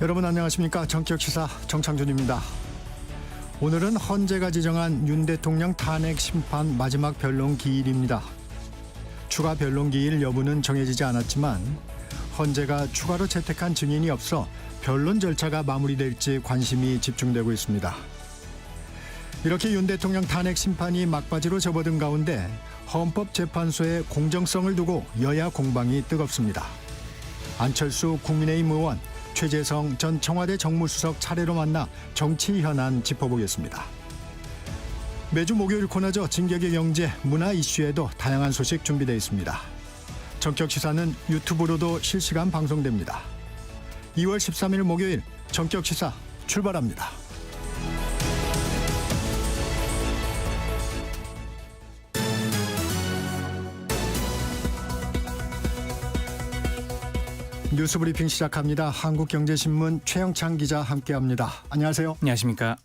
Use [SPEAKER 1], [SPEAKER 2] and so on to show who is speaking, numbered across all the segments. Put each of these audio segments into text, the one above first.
[SPEAKER 1] 여러분 안녕하십니까. 정격시사 정창준입니다. 오늘은 헌재가 지정한 윤 대통령 탄핵 심판 마지막 변론 기일입니다. 추가 변론 기일 여부는 정해지지 않았지만 헌재가 추가로 채택한 증인이 없어 변론 절차가 마무리될지 관심이 집중되고 있습니다. 이렇게 윤 대통령 탄핵 심판이 막바지로 접어든 가운데 헌법재판소의 공정성을 두고 여야 공방이 뜨겁습니다. 안철수 국민의힘 의원, 최재성 전 청와대 정무수석 차례로 만나 정치 현안 짚어보겠습니다. 매주 목요일 코너죠. 진격의 경제, 문화 이슈에도 다양한 소식 준비되어 있습니다. 정격시사는 유튜브로도 실시간 방송됩니다. 2월 13일 목요일 정격시사 출발합니다. 뉴스브리핑 시작합니다. 한국경제신문 최영창 기자 함께합니다. 안녕하세요.
[SPEAKER 2] 안녕하십니까.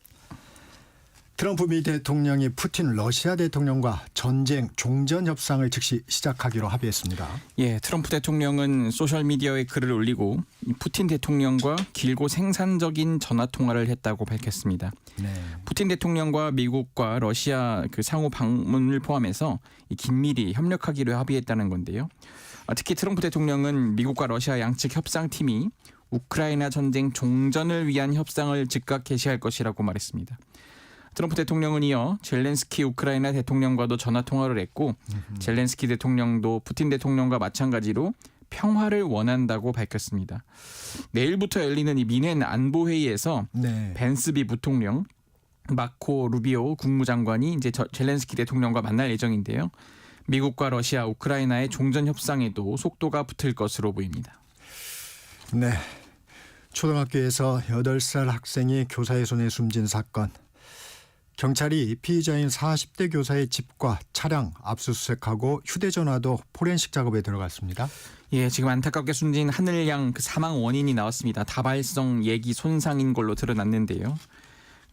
[SPEAKER 1] 트럼프 미 대통령이 푸틴 러시아 대통령과 전쟁 종전 협상을 즉시 시작하기로 합의했습니다.
[SPEAKER 2] 예, 트럼프 대통령은 소셜미디어에 글을 올리고 푸틴 대통령과 길고 생산적인 전화 통화를 했다고 밝혔습니다.
[SPEAKER 1] 네.
[SPEAKER 2] 푸틴 대통령과 미국과 러시아 상호 방문을 포함해서 긴밀히 협력하기로 합의했다는 건데요. 특히 트럼프 대통령은 미국과 러시아 양측 협상팀이 우크라이나 전쟁 종전을 위한 협상을 즉각 개시할 것이라고 말했습니다. 트럼프 대통령은 이어 젤렌스키 우크라이나 대통령과도 전화통화를 했고 젤렌스키 대통령도 푸틴 대통령과 마찬가지로 평화를 원한다고 밝혔습니다. 내일부터 열리는 이 미넨 안보회의에서 벤스 비 부통령, 마코 루비오 국무장관이 이제 젤렌스키 대통령과 만날 예정인데요. 미국과 러시아, 우크라이나의 종전 협상에도 속도가 붙을 것으로 보입니다.
[SPEAKER 1] 네, 초등학교에서 8살 학생이 교사의 손에 숨진 사건. 경찰이 피의자인 40대 교사의 집과 차량 압수수색하고 휴대전화도 포렌식 작업에 들어갔습니다.
[SPEAKER 2] 예, 지금 안타깝게 숨진 하늘양 사망 원인이 나왔습니다. 다발성 예기 손상인 걸로 드러났는데요.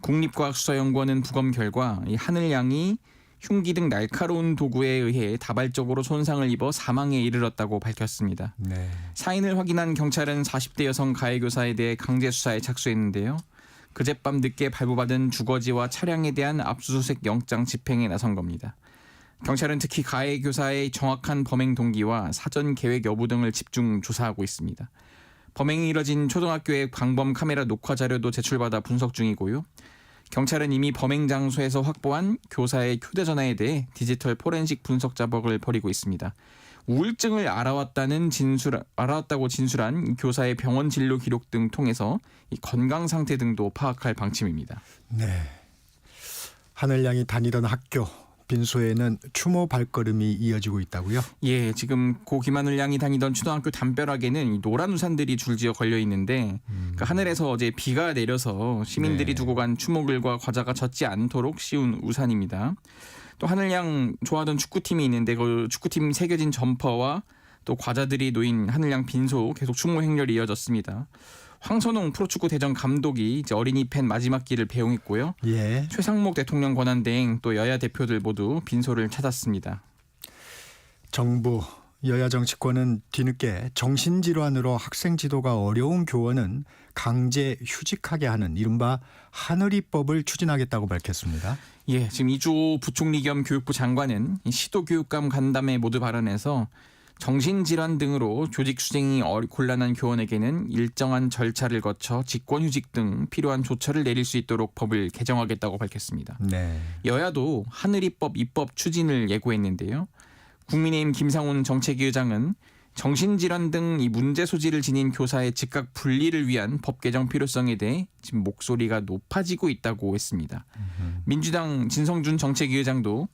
[SPEAKER 2] 국립과학수사연구원은 부검 결과 이 하늘양이 흉기 등 날카로운 도구에 의해 다발적으로 손상을 입어 사망에 이르렀다고 밝혔습니다.
[SPEAKER 1] 네.
[SPEAKER 2] 사인을 확인한 경찰은 40대 여성 가해교사에 대해 강제 수사에 착수했는데요. 그젯밤 늦게 발부받은 주거지와 차량에 대한 압수수색 영장 집행에 나선 겁니다. 경찰은 특히 가해교사의 정확한 범행 동기와 사전 계획 여부 등을 집중 조사하고 있습니다. 범행이 이뤄진 초등학교의 광범 카메라 녹화 자료도 제출받아 분석 중이고요. 경찰은 이미 범행 장소에서 확보한 교사의 휴대전화에 대해 디지털 포렌식 분석 작업을 벌이고 있습니다. 우울증을 알아왔다고 진술한 교사의 병원 진료 기록 등 통해서 이 건강 상태 등도 파악할 방침입니다.
[SPEAKER 1] 네. 하늘양이 다니던 학교 빈소에는 추모 발걸음이 이어지고 있다고요?
[SPEAKER 2] 예, 지금 고 김하늘 양이 다니던 초등학교 담벼락에는 이 노란 우산들이 줄지어 걸려 있는데 그 하늘에서 어제 비가 내려서 시민들이 두고 간 추모글과 과자가 젖지 않도록 씌운 우산입니다. 또 하늘 양 좋아하던 축구팀이 있는데 그 축구팀 새겨진 점퍼와 또 과자들이 놓인 하늘 양 빈소 계속 추모 행렬이 이어졌습니다. 황선홍 프로축구 대전 감독이 이제 어린이 팬 마지막 길을 배웅했고요.
[SPEAKER 1] 예.
[SPEAKER 2] 최상목 대통령 권한대행 또 여야 대표들 모두 빈소를 찾았습니다.
[SPEAKER 1] 정부, 여야 정치권은 뒤늦게 정신질환으로 학생 지도가 어려운 교원은 강제 휴직하게 하는 이른바 하늘이법을 추진하겠다고 밝혔습니다.
[SPEAKER 2] 예, 지금 이주호 부총리 겸 교육부 장관은 시도교육감 간담회 모두 발언에서 정신질환 등으로 조직 수행이 곤란한 교원에게는 일정한 절차를 거쳐 직권휴직 등 필요한 조처를 내릴 수 있도록 법을 개정하겠다고 밝혔습니다.
[SPEAKER 1] 네.
[SPEAKER 2] 여야도 하늘이법 입법 추진을 예고했는데요. 국민의힘 김상훈 정책위 의장은 정신질환 등 이 문제 소지를 지닌 교사의 즉각 분리를 위한 법 개정 필요성에 대해 지금 목소리가 높아지고 있다고 했습니다. 민주당 진성준 정책위 의장도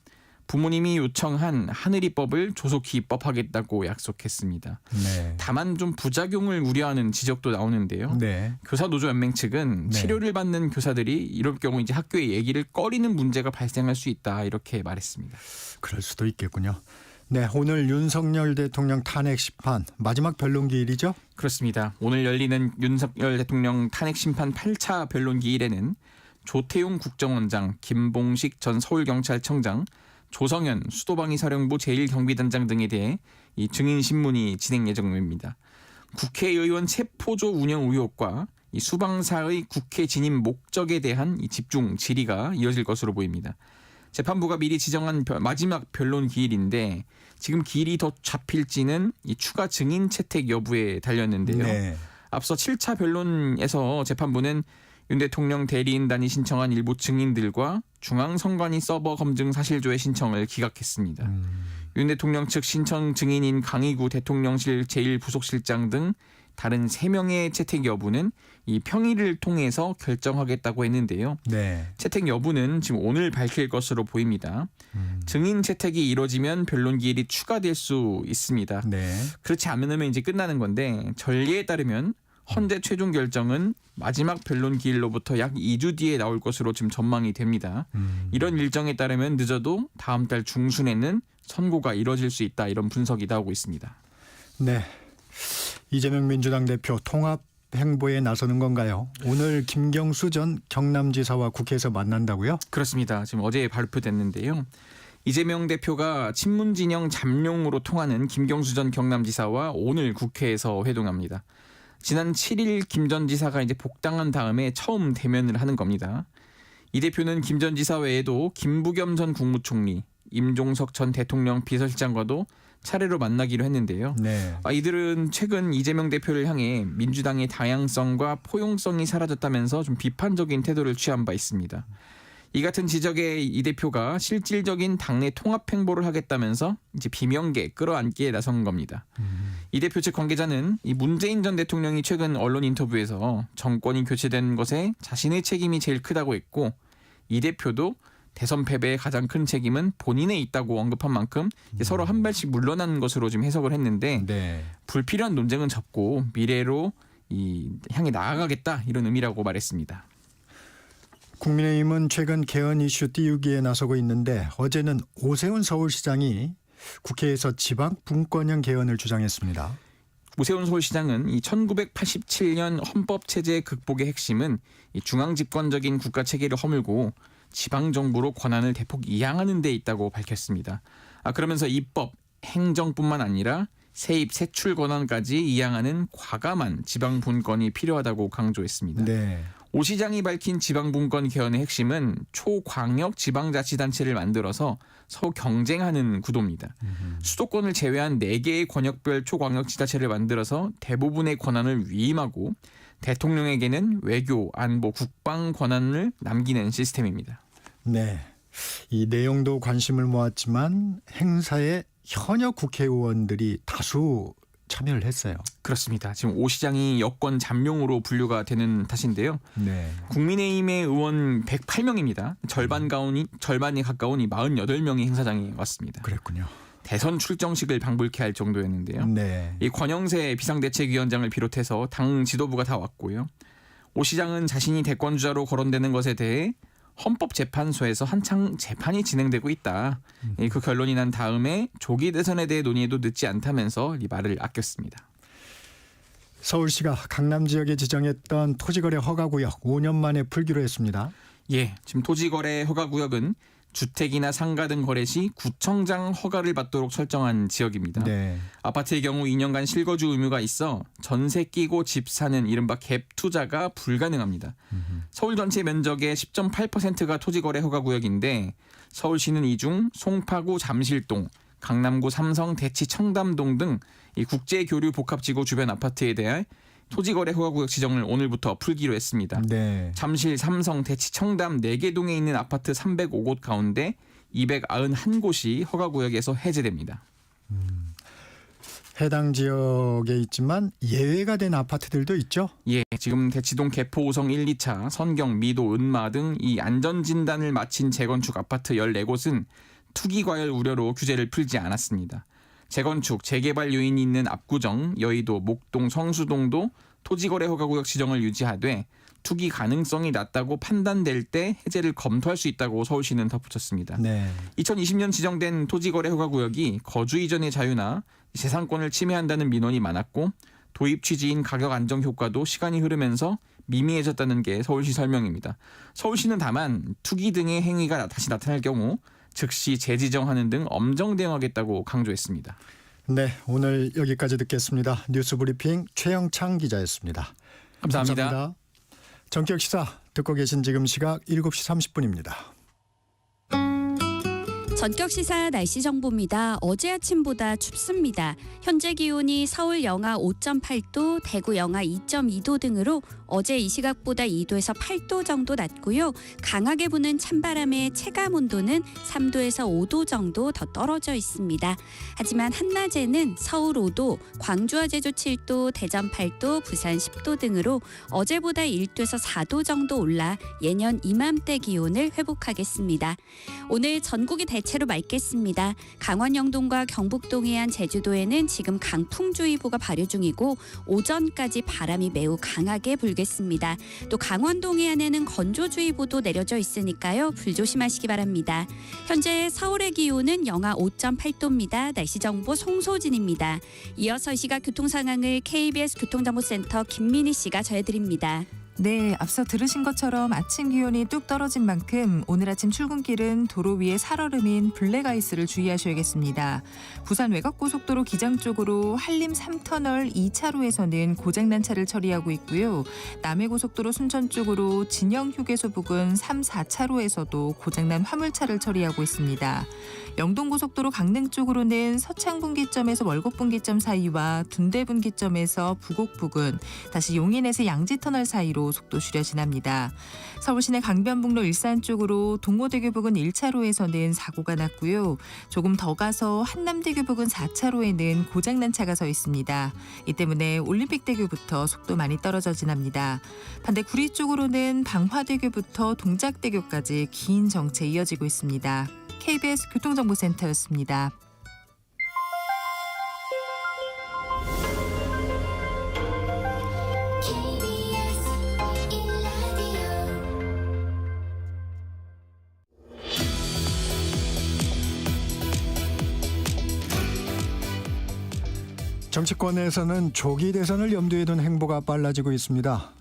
[SPEAKER 2] 부모님이 요청한 하늘이법을 조속히 입법하겠다고 약속했습니다.
[SPEAKER 1] 네.
[SPEAKER 2] 다만 좀 부작용을 우려하는 지적도 나오는데요.
[SPEAKER 1] 네.
[SPEAKER 2] 교사노조연맹 측은 치료를 받는 교사들이 이럴 경우 이제 학교의 얘기를 꺼리는 문제가 발생할 수 있다 이렇게 말했습니다.
[SPEAKER 1] 그럴 수도 있겠군요. 네, 오늘 윤석열 대통령 탄핵 심판 마지막 변론 기일이죠?
[SPEAKER 2] 그렇습니다. 오늘 열리는 윤석열 대통령 탄핵 심판 8차 변론 기일에는 조태용 국정원장, 김봉식 전 서울경찰청장, 조성현 수도방위사령부 제1경비단장 등에 대해 이 증인 신문이 진행 예정입니다. 국회의원 체포조 운영 의혹과 이 수방사의 국회 진입 목적에 대한 이 집중 질의가 이어질 것으로 보입니다. 재판부가 미리 지정한 마지막 변론 기일인데 지금 기일이 더 잡힐지는 이 추가 증인 채택 여부에 달렸는데요.
[SPEAKER 1] 네.
[SPEAKER 2] 앞서 7차 변론에서 재판부는 윤 대통령 대리인단이 신청한 일부 증인들과 중앙선관위 서버 검증 사실조회 신청을 기각했습니다. 윤 대통령 측 신청 증인인 강희구 대통령실 제1부속실장 등 다른 3명의 채택 여부는 이 평의를 통해서 결정하겠다고 했는데요.
[SPEAKER 1] 네.
[SPEAKER 2] 채택 여부는 지금 오늘 밝힐 것으로 보입니다. 증인 채택이 이뤄지면 변론 기일이 추가될 수 있습니다.
[SPEAKER 1] 네.
[SPEAKER 2] 그렇지 않으면 이제 끝나는 건데 전례에 따르면 헌재 최종 결정은 마지막 변론 기일로부터 약 2주 뒤에 나올 것으로 지금 전망이 됩니다. 이런 일정에 따르면 늦어도 다음 달 중순에는 선고가 이뤄질 수 있다 이런 분석이 나오고 있습니다.
[SPEAKER 1] 네. 이재명 민주당 대표 통합 행보에 나서는 건가요? 오늘 김경수 전 경남지사와 국회에서 만난다고요?
[SPEAKER 2] 그렇습니다. 지금 어제 발표됐는데요. 이재명 대표가 친문진영 잠룡으로 통하는 김경수 전 경남지사와 오늘 국회에서 회동합니다. 지난 7일 김 전 지사가 이제 복당한 다음에 처음 대면을 하는 겁니다. 이 대표는 김 전 지사 외에도 김부겸 전 국무총리, 임종석 전 대통령 비서실장과도 차례로 만나기로 했는데요.
[SPEAKER 1] 네.
[SPEAKER 2] 이들은 최근 이재명 대표를 향해 민주당의 다양성과 포용성이 사라졌다면서 좀 비판적인 태도를 취한 바 있습니다. 이 같은 지적에 이 대표가 실질적인 당내 통합 행보를 하겠다면서 이제 비명계 끌어안기에 나선 겁니다. 이 대표 측 관계자는 이 문재인 전 대통령이 최근 언론 인터뷰에서 정권이 교체된 것에 자신의 책임이 제일 크다고 했고 이 대표도 대선 패배의 가장 큰 책임은 본인에 있다고 언급한 만큼 이제 서로 한 발씩 물러난 것으로 지금 해석을 했는데
[SPEAKER 1] 네.
[SPEAKER 2] 불필요한 논쟁은 접고 미래로 향해 나아가겠다 이런 의미라고 말했습니다.
[SPEAKER 1] 국민의힘은 최근 개헌 이슈 띄우기에 나서고 있는데 어제는 오세훈 서울시장이 국회에서 지방 분권형 개헌을 주장했습니다.
[SPEAKER 2] 오세훈 서울시장은 이 1987년 헌법 체제 극복의 핵심은 이 중앙집권적인 국가 체계를 허물고 지방 정부로 권한을 대폭 이양하는 데 있다고 밝혔습니다. 그러면서 입법, 행정뿐만 아니라 세입, 세출 권한까지 이양하는 과감한 지방 분권이 필요하다고 강조했습니다.
[SPEAKER 1] 네.
[SPEAKER 2] 오 시장이 밝힌 지방 분권 개헌의 핵심은 초광역 지방자치단체를 만들어서 서로 경쟁하는 구도입니다. 수도권을 제외한 4개의 권역별 초광역 지자체를 만들어서 대부분의 권한을 위임하고 대통령에게는 외교, 안보, 국방 권한을 남기는 시스템입니다.
[SPEAKER 1] 네. 이 내용도 관심을 모았지만 행사에 현역 국회의원들이 다수 참여를 했어요.
[SPEAKER 2] 그렇습니다. 지금 오 시장이 여권 잠룡으로 분류가 되는 탓인데요.
[SPEAKER 1] 네.
[SPEAKER 2] 국민의힘의 의원 108명입니다. 절반이 가까운 이 48명이 행사장에 왔습니다.
[SPEAKER 1] 그랬군요.
[SPEAKER 2] 대선 출정식을 방불케 할 정도였는데요.
[SPEAKER 1] 네.
[SPEAKER 2] 이 권영세 비상대책위원장을 비롯해서 당 지도부가 다 왔고요. 오 시장은 자신이 대권주자로 거론되는 것에 대해 헌법재판소에서 한창 재판이 진행되고 있다. 그 결론이 난 다음에 조기 대선에 대해 논의해도 늦지 않다면서 이 말을 아꼈습니다.
[SPEAKER 1] 서울시가 강남 지역에 지정했던 토지거래 허가구역 5년 만에 풀기로 했습니다.
[SPEAKER 2] 예, 지금 토지거래 허가구역은 주택이나 상가 등 거래 시 구청장 허가를 받도록 설정한 지역입니다.
[SPEAKER 1] 네.
[SPEAKER 2] 아파트의 경우 2년간 실거주 의무가 있어 전세 끼고 집 사는 이른바 갭 투자가 불가능합니다. 서울 전체 면적의 10.8%가 토지거래 허가구역인데 서울시는 이 중 송파구 잠실동, 강남구 삼성 대치 청담동 등 이 국제교류 복합지구 주변 아파트에 대한 토지거래 허가구역 지정을 오늘부터 풀기로 했습니다.
[SPEAKER 1] 네.
[SPEAKER 2] 잠실, 삼성, 대치, 청담 4개 동에 있는 아파트 305곳 가운데 291곳이 허가구역에서 해제됩니다.
[SPEAKER 1] 해당 지역에 있지만 예외가 된 아파트들도 있죠?
[SPEAKER 2] 예, 지금 대치동 개포5성 1, 2차, 선경, 미도, 은마 등 이 안전진단을 마친 재건축 아파트 14곳은 투기과열 우려로 규제를 풀지 않았습니다. 재건축, 재개발 요인이 있는 압구정, 여의도, 목동, 성수동도 토지거래 허가구역 지정을 유지하되 투기 가능성이 낮다고 판단될 때 해제를 검토할 수 있다고 서울시는 덧붙였습니다.
[SPEAKER 1] 네.
[SPEAKER 2] 2020년 지정된 토지거래 허가구역이 거주 이전의 자유나 재산권을 침해한다는 민원이 많았고 도입 취지인 가격 안정 효과도 시간이 흐르면서 미미해졌다는 게 서울시 설명입니다. 서울시는 다만 투기 등의 행위가 다시 나타날 경우 즉시 재지정하는 등 엄정 대응하겠다고 강조했습니다.
[SPEAKER 1] 네, 오늘 여기까지 듣겠습니다. 뉴스브리핑 최영창 기자였습니다.
[SPEAKER 2] 감사합니다.
[SPEAKER 1] 감사합니다. 정격 시사 듣고 계신 지금 시각 7시 30분입니다.
[SPEAKER 3] 전격 시사 날씨 정보입니다. 어제 아침보다 춥습니다. 현재 기온이 서울 영하 5.8도, 대구 영하 2.2도 등으로 어제 이 시각보다 2도에서 8도 정도 낮고요. 강하게 부는 찬바람의 체감 온도는 3도에서 5도 정도 더 떨어져 있습니다. 하지만 한낮에는 서울 5도, 광주와 제주 7도, 대전 8도, 부산 10도 등으로 어제보다 1도에서 4도 정도 올라 예년 이맘때 기온을 회복하겠습니다. 오늘 전국이 대체로 맑겠습니다. 강원 영동과 경북 동해안 제주도에는 지금 강풍주의보가 발효 중이고 오전까지 바람이 매우 강하게 불겠습니다. 또 강원 동해안에는 건조주의보도 내려져 있으니까요. 불조심하시기 바랍니다. 현재 서울의 기온은 영하 5.8도입니다. 날씨 정보 송소진입니다. 이어서 이 시각 교통 상황을 KBS 교통정보센터 김민희 씨가 전해드립니다.
[SPEAKER 4] 네, 앞서 들으신 것처럼 아침 기온이 뚝 떨어진 만큼 오늘 아침 출근길은 도로 위에 살얼음인 블랙아이스를 주의하셔야겠습니다. 부산 외곽고속도로 기장 쪽으로 한림 3터널 2차로에서는 고장난 차를 처리하고 있고요. 남해고속도로 순천 쪽으로 진영휴게소 부근 3, 4차로에서도 고장난 화물차를 처리하고 있습니다. 영동고속도로 강릉 쪽으로는 서창분기점에서 월곡분기점 사이와 둔대분기점에서 부곡 부근, 다시 용인에서 양지터널 사이로 속도 줄여 지납니다. 서울시내 강변북로 일산 쪽으로 동호대교 부근 1차로에서는 사고가 났고요. 조금 더 가서 한남대교 부근 4차로에는 고장난 차가 서 있습니다. 이 때문에 올림픽대교부터 속도 많이 떨어져 지납니다. 반대 구리 쪽으로는 방화대교부터 동작대교까지 긴 정체 이어지고 있습니다. KBS 교통정보센터였습니다.
[SPEAKER 1] 정치권에서는 조기 대선을 염두에 둔 행보가 빨라지고 있습니다.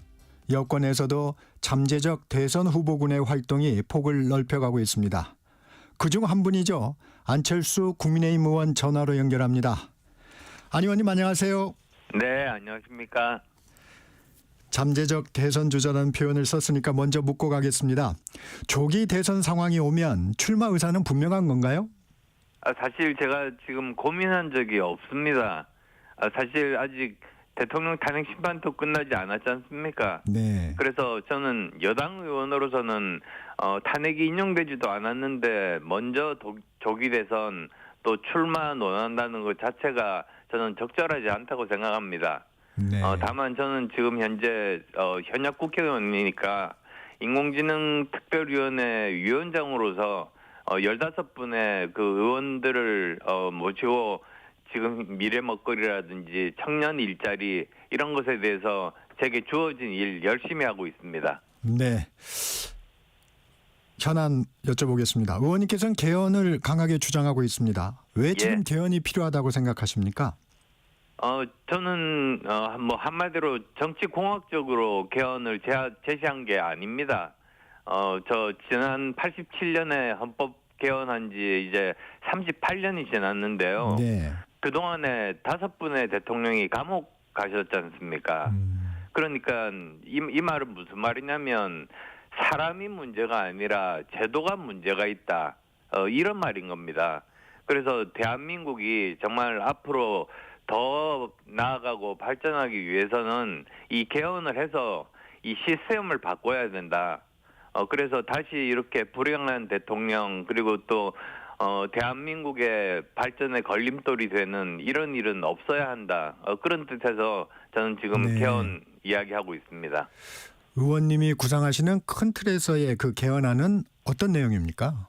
[SPEAKER 1] 여권에서도 잠재적 대선 후보군의 활동이 폭을 넓혀가고 있습니다. 그중 한 분이죠. 안철수 국민의힘 의원 전화로 연결합니다. 안 의원님 안녕하세요.
[SPEAKER 5] 네, 안녕하십니까.
[SPEAKER 1] 잠재적 대선 주자라는 표현을 썼으니까 먼저 묻고 가겠습니다. 조기 대선 상황이 오면 출마 의사는 분명한 건가요?
[SPEAKER 5] 사실 제가 지금 고민한 적이 없습니다. 사실 아직 대통령 탄핵 심판도 끝나지 않았지 않습니까?
[SPEAKER 1] 네.
[SPEAKER 5] 그래서 저는 여당 의원으로서는 탄핵이 인용되지도 않았는데 먼저 조기 대선 또 출마 논한다는 것 자체가 저는 적절하지 않다고 생각합니다.
[SPEAKER 1] 네.
[SPEAKER 5] 다만 저는 지금 현재 현역 국회의원이니까 인공지능 특별위원회 위원장으로서 15분의 그 의원들을 모시고 지금 미래 먹거리라든지 청년 일자리 이런 것에 대해서 제게 주어진 일 열심히 하고 있습니다.
[SPEAKER 1] 네. 현안 여쭤보겠습니다. 의원님께서는 개헌을 강하게 주장하고 있습니다. 왜 지금 개헌이 필요하다고 생각하십니까?
[SPEAKER 5] 저는 뭐 한마디로 정치공학적으로 개헌을 제시한 게 아닙니다. 저 지난 87년에 헌법 개헌한 지 이제 38년이 지났는데요.
[SPEAKER 1] 네.
[SPEAKER 5] 그동안에 5분의 대통령이 감옥 가셨지 않습니까? 그러니까 이 말은 무슨 말이냐면 사람이 문제가 아니라 제도가 문제가 있다. 이런 말인 겁니다. 그래서 대한민국이 정말 앞으로 더 나아가고 발전하기 위해서는 이 개헌을 해서 이 시스템을 바꿔야 된다. 그래서 다시 이렇게 불행한 대통령 그리고 또 대한민국의 발전의 걸림돌이 되는 이런 일은 없어야 한다. 그런 뜻에서 저는 지금
[SPEAKER 1] 네.
[SPEAKER 5] 개헌 이야기하고 있습니다.
[SPEAKER 1] 의원님이 구상하시는 큰 틀에서의 그 개헌안은 어떤 내용입니까?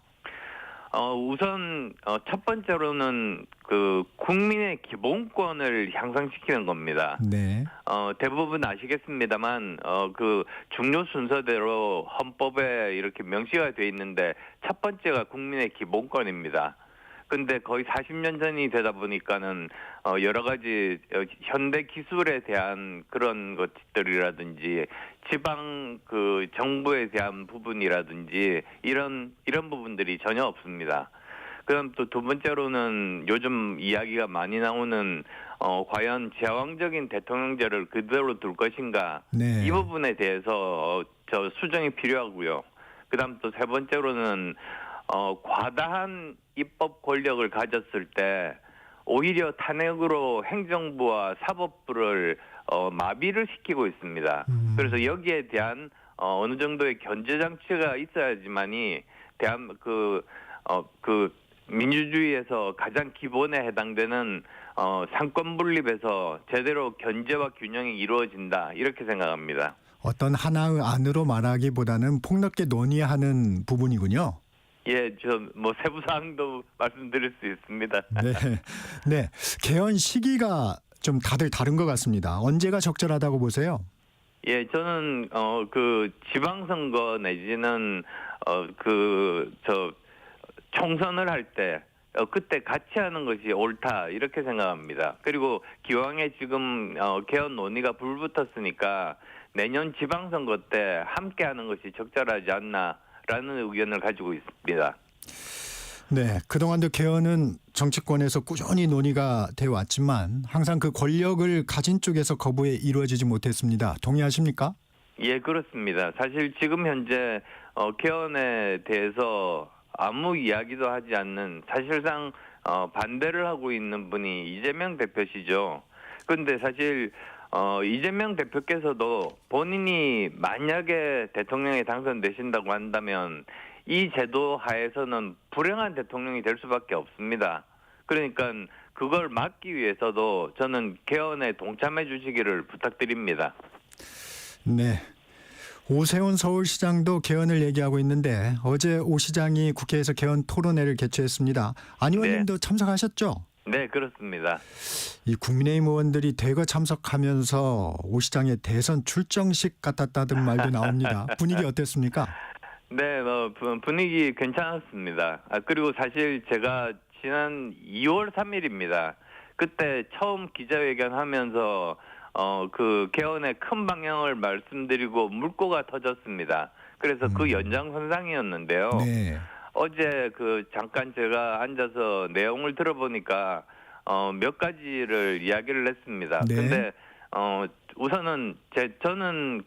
[SPEAKER 5] 우선 첫 번째로는 그 국민의 기본권을 향상시키는 겁니다.
[SPEAKER 1] 네.
[SPEAKER 5] 대부분 아시겠습니다만 그 중요 순서대로 헌법에 이렇게 명시가 돼 있는데 첫 번째가 국민의 기본권입니다. 근데 거의 40년 전이 되다 보니까는 여러 가지 현대 기술에 대한 그런 것들이라든지 지방 그 정부에 대한 부분이라든지 이런 부분들이 전혀 없습니다. 그다음 또 두 번째로는 요즘 이야기가 많이 나오는 과연 제왕적인 대통령제를 그대로 둘 것인가
[SPEAKER 1] 네.
[SPEAKER 5] 이 부분에 대해서 저 수정이 필요하고요. 그다음 또 세 번째로는 과다한 입법 권력을 가졌을 때 오히려 탄핵으로 행정부와 사법부를 마비를 시키고 있습니다. 그래서 여기에 대한 어느 정도의 견제 장치가 있어야지만이 그 민주주의에서 가장 기본에 해당되는 상권 분립에서 제대로 견제와 균형이 이루어진다 이렇게 생각합니다.
[SPEAKER 1] 어떤 하나의 안으로 말하기보다는 폭넓게 논의하는 부분이군요.
[SPEAKER 5] 예, 저 뭐 세부 사항도 말씀드릴 수 있습니다.
[SPEAKER 1] 네, 네. 개헌 시기가 좀 다들 다른 것 같습니다. 언제가 적절하다고 보세요?
[SPEAKER 5] 예, 저는 그 지방선거 내지는 총선을 할 때 그때 같이 하는 것이 옳다 이렇게 생각합니다. 그리고 기왕에 지금 개헌 논의가 불붙었으니까 내년 지방선거 때 함께 하는 것이 적절하지 않나라는 의견을 가지고 있습니다.
[SPEAKER 1] 네, 그동안도 개헌은 정치권에서 꾸준히 논의가 되어 왔지만 항상 그 권력을 가진 쪽에서 거부에 이루어지지 못했습니다. 동의하십니까?
[SPEAKER 5] 예, 그렇습니다. 사실 지금 현재 개헌에 대해서 아무 이야기도 하지 않는 사실상 반대를 하고 있는 분이 이재명 대표시죠. 그런데 사실 이재명 대표께서도 본인이 만약에 대통령에 당선되신다고 한다면 이 제도 하에서는 불행한 대통령이 될 수밖에 없습니다. 그러니까 그걸 막기 위해서도 저는 개헌에 동참해 주시기를 부탁드립니다.
[SPEAKER 1] 네. 오세훈 서울시장도 개헌을 얘기하고 있는데 어제 오 시장이 국회에서 개헌 토론회를 개최했습니다. 안 의원님도 참석하셨죠?
[SPEAKER 5] 네, 그렇습니다.
[SPEAKER 1] 이 국민의힘 의원들이 대거 참석하면서 오 시장의 대선 출정식 같았다는 말도 나옵니다. 분위기 어땠습니까?
[SPEAKER 5] 네, 분위기 괜찮았습니다. 그리고 사실 제가 지난 2월 3일입니다. 그때 처음 기자회견 하면서 그 개헌의 큰 방향을 말씀드리고 물꼬가 터졌습니다. 그래서 그 연장선상이었는데요.
[SPEAKER 1] 네.
[SPEAKER 5] 어제 잠깐 제가 앉아서 내용을 들어보니까 몇 가지를 이야기를 했습니다.
[SPEAKER 1] 네.
[SPEAKER 5] 근데 우선은 저는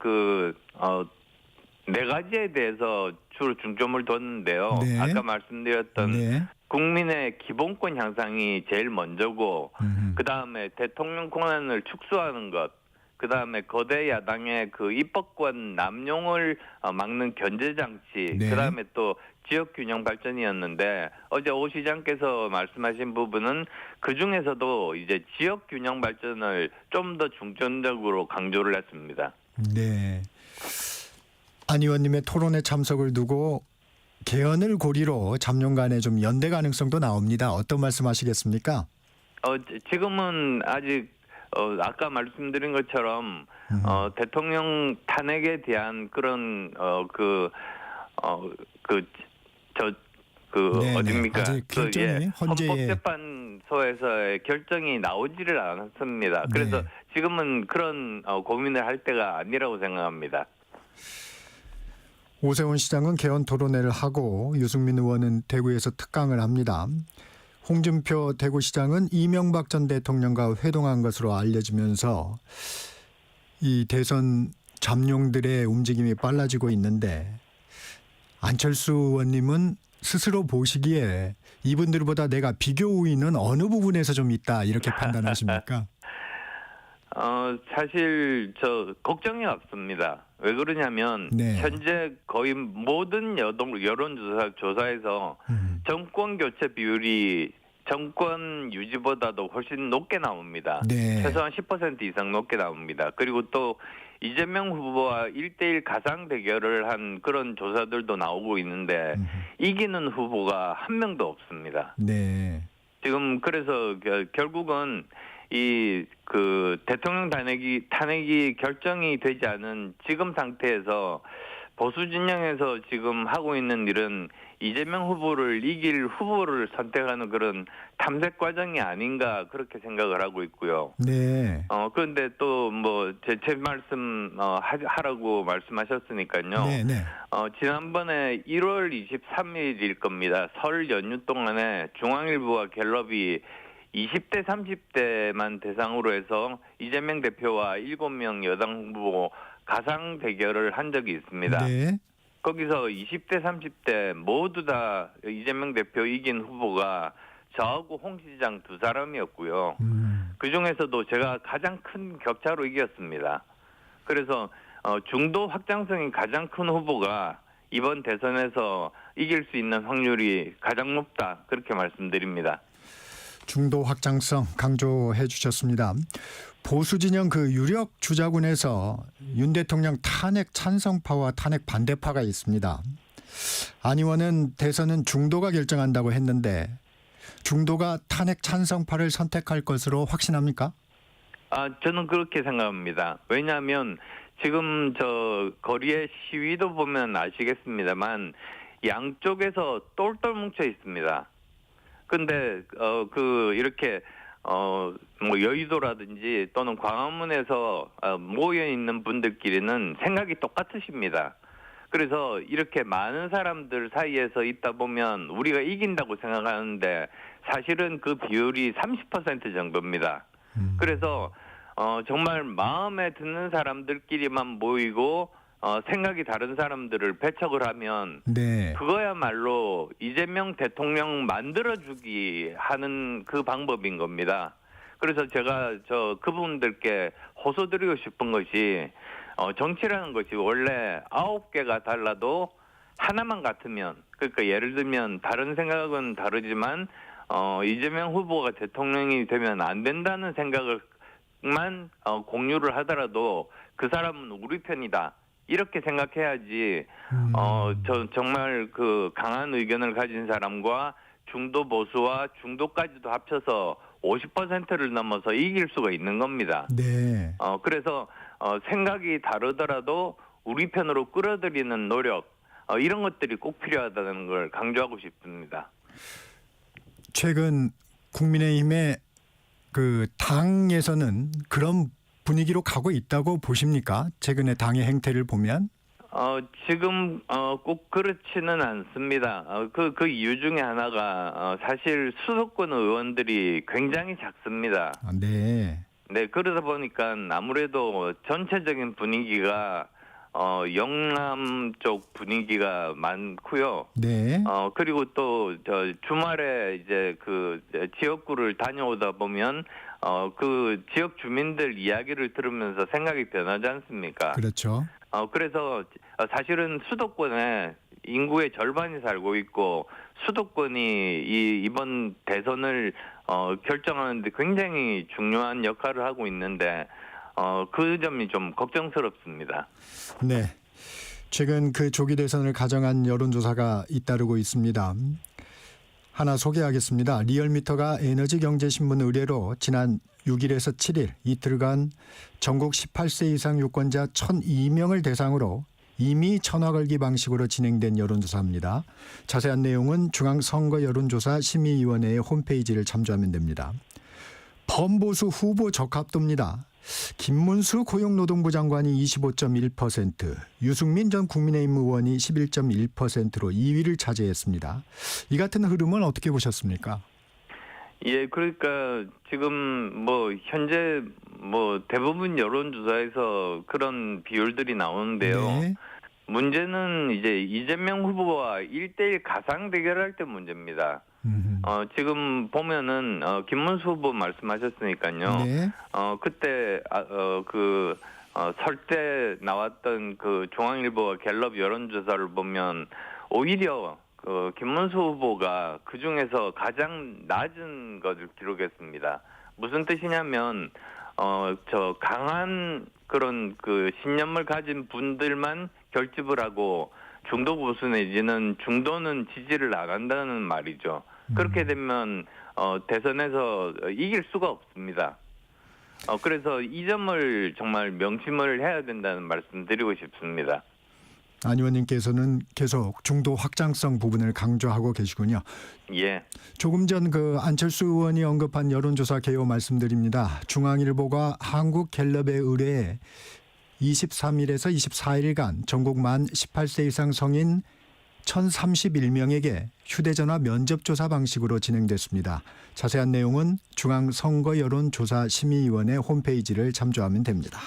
[SPEAKER 5] 네 가지에 대해서 주로 중점을 뒀는데요.
[SPEAKER 1] 네.
[SPEAKER 5] 아까 말씀드렸던
[SPEAKER 1] 네.
[SPEAKER 5] 국민의 기본권 향상이 제일 먼저고 그다음에 대통령 권한을 축소하는 것, 그다음에 거대 야당의 그 입법권 남용을 막는 견제 장치,
[SPEAKER 1] 네.
[SPEAKER 5] 그다음에 또 지역 균형 발전이었는데 어제 오 시장께서 말씀하신 부분은 그 중에서도 이제 지역 균형 발전을 좀 더 중점적으로 강조를 했습니다.
[SPEAKER 1] 네. 안 의원님의 토론회 참석을 두고 개헌을 고리로 잡념 간에 좀 연대 가능성도 나옵니다. 어떤 말씀하시겠습니까?
[SPEAKER 5] 지금은 아직 아까 말씀드린 것처럼 대통령 탄핵에 대한 그런
[SPEAKER 1] 네네.
[SPEAKER 5] 어딥니까?
[SPEAKER 1] 아직 결정이 헌재에
[SPEAKER 5] 헌법재판소에서의 결정이 나오지를 않았습니다. 그래서
[SPEAKER 1] 네.
[SPEAKER 5] 지금은 그런 고민을 할 때가 아니라고 생각합니다.
[SPEAKER 1] 오세훈 시장은 개헌 토론회를 하고 유승민 의원은 대구에서 특강을 합니다. 홍준표 대구시장은 이명박 전 대통령과 회동한 것으로 알려지면서 이 대선 잠룡들의 움직임이 빨라지고 있는데 안철수 의원님은 스스로 보시기에 이분들보다 내가 비교 우위는 어느 부분에서 좀 있다 이렇게 판단하십니까?
[SPEAKER 5] 사실 걱정이 없습니다. 왜 그러냐면
[SPEAKER 1] 네.
[SPEAKER 5] 현재 거의 모든 여론조사에서 정권 교체 비율이 정권 유지보다도 훨씬 높게 나옵니다.
[SPEAKER 1] 네.
[SPEAKER 5] 최소한 10% 이상 높게 나옵니다. 그리고 또 이재명 후보와 1대1 가상 대결을 한 그런 조사들도 나오고 있는데 이기는 후보가 한 명도 없습니다.
[SPEAKER 1] 네.
[SPEAKER 5] 지금 그래서 결국은 대통령 탄핵이 결정이 되지 않은 지금 상태에서 보수 진영에서 지금 하고 있는 일은 이재명 후보를 이길 후보를 선택하는 그런 탐색 과정이 아닌가 그렇게 생각을 하고 있고요.
[SPEAKER 1] 네.
[SPEAKER 5] 그런데 또 뭐 제 말씀 하라고 말씀하셨으니까요.
[SPEAKER 1] 네, 네.
[SPEAKER 5] 지난번에 1월 23일일 겁니다. 설 연휴 동안에 중앙일보와 갤럽이 20대 30대만 대상으로 해서 이재명 대표와 7명 여당 후보 가상 대결을 한 적이 있습니다.
[SPEAKER 1] 네.
[SPEAKER 5] 거기서 20대 30대 모두 다 이재명 대표 이긴 후보가 저하고 홍 시장 두 사람이었고요. 그중에서도 제가 가장 큰 격차로 이겼습니다. 그래서 중도 확장성이 가장 큰 후보가 이번 대선에서 이길 수 있는 확률이 가장 높다 그렇게 말씀드립니다.
[SPEAKER 1] 중도 확장성 강조해 주셨습니다. 보수 진영 그 유력 주자군에서 윤 대통령 탄핵 찬성파와 탄핵 반대파가 있습니다. 안 의원은 대선은 중도가 결정한다고 했는데 중도가 탄핵 찬성파를 선택할 것으로 확신합니까?
[SPEAKER 5] 저는 그렇게 생각합니다. 왜냐하면 지금 저 거리의 시위도 보면 아시겠습니다만 양쪽에서 똘똘 뭉쳐 있습니다. 근데 이렇게 뭐 여의도라든지 또는 광화문에서 모여 있는 분들끼리는 생각이 똑같으십니다. 그래서 이렇게 많은 사람들 사이에서 있다 보면 우리가 이긴다고 생각하는데 사실은 그 비율이 30% 정도입니다. 그래서 정말 마음에 드는 사람들끼리만 모이고 생각이 다른 사람들을 배척을 하면
[SPEAKER 1] 네.
[SPEAKER 5] 그거야말로 이재명 대통령 만들어주기 하는 그 방법인 겁니다. 그래서 제가 그분들께 호소드리고 싶은 것이 정치라는 것이 원래 9개가 달라도 하나만 같으면 그러니까 예를 들면 다른 생각은 다르지만 이재명 후보가 대통령이 되면 안 된다는 생각을만 공유를 하더라도 그 사람은 우리 편이다. 이렇게 생각해야지 정말 그 강한 의견을 가진 사람과 중도 보수와 중도까지도 합쳐서 50%를 넘어서 이길 수가 있는 겁니다.
[SPEAKER 1] 네.
[SPEAKER 5] 그래서 생각이 다르더라도 우리 편으로 끌어들이는 노력 이런 것들이 꼭 필요하다는 걸 강조하고 싶습니다.
[SPEAKER 1] 최근 국민의힘의 그 당에서는 그런 분위기로 가고 있다고 보십니까? 최근의 당의 행태를 보면?
[SPEAKER 5] 지금 꼭 그렇지는 않습니다. 그 이유 중에 하나가 사실 수도권 의원들이 굉장히 작습니다.
[SPEAKER 1] 네.
[SPEAKER 5] 네, 그러다 보니까 아무래도 전체적인 분위기가 영남 쪽 분위기가 많고요.
[SPEAKER 1] 네.
[SPEAKER 5] 그리고 또 주말에 이제 그 지역구를 다녀오다 보면 그 지역 주민들 이야기를 들으면서 생각이 변하지 않습니까?
[SPEAKER 1] 그렇죠.
[SPEAKER 5] 그래서 사실은 수도권에 인구의 절반이 살고 있고 수도권이 이번 대선을 결정하는데 굉장히 중요한 역할을 하고 있는데 그 점이 좀 걱정스럽습니다.
[SPEAKER 1] 네. 최근 그 조기 대선을 가정한 여론조사가 잇따르고 있습니다. 하나 소개하겠습니다. 리얼미터가 에너지경제신문 의뢰로 지난 6일에서 7일 이틀간 전국 18세 이상 유권자 1,002명을 대상으로 이미 전화 걸기 방식으로 진행된 여론조사입니다. 자세한 내용은 중앙선거여론조사 심의위원회의 홈페이지를 참조하면 됩니다. 범보수 후보 적합도입니다. 김문수 고용노동부 장관이 25.1%, 유승민 전 국민의힘 의원이 11.1%로 2위를 차지했습니다. 이 같은 흐름은 어떻게 보셨습니까?
[SPEAKER 5] 예, 그러니까 지금 뭐 현재 뭐 대부분 여론조사에서 그런 비율들이 나오는데요.
[SPEAKER 1] 네.
[SPEAKER 5] 문제는 이제 이재명 후보와 1대1 가상 대결할 때 문제입니다. 지금 보면은 김문수 후보 말씀하셨으니까요.
[SPEAKER 1] 네.
[SPEAKER 5] 그때 설 때 나왔던 그 중앙일보와 갤럽 여론조사를 보면 오히려 그 김문수 후보가 그 중에서 가장 낮은 것을 기록했습니다. 무슨 뜻이냐면 강한 그런 그 신념을 가진 분들만 결집을 하고 중도 보수 내지는 중도는 지지를 안 한다는 말이죠. 그렇게 되면 대선에서 이길 수가 없습니다. 그래서 이 점을 정말 명심을 해야 된다는 말씀 드리고 싶습니다.
[SPEAKER 1] 안 의원님께서는 계속 중도 확장성 부분을 강조하고 계시군요.
[SPEAKER 5] 예.
[SPEAKER 1] 조금 전 그 안철수 의원이 언급한 여론조사 개요 말씀드립니다. 중앙일보가 한국갤럽에 의뢰해 23일에서 24일간 전국 만 18세 이상 성인 1,031명에게 휴대전화 면접조사 방식으로 진행됐습니다. 자세한 내용은 중앙선거여론조사심의위원회 홈페이지를 참조하면 됩니다.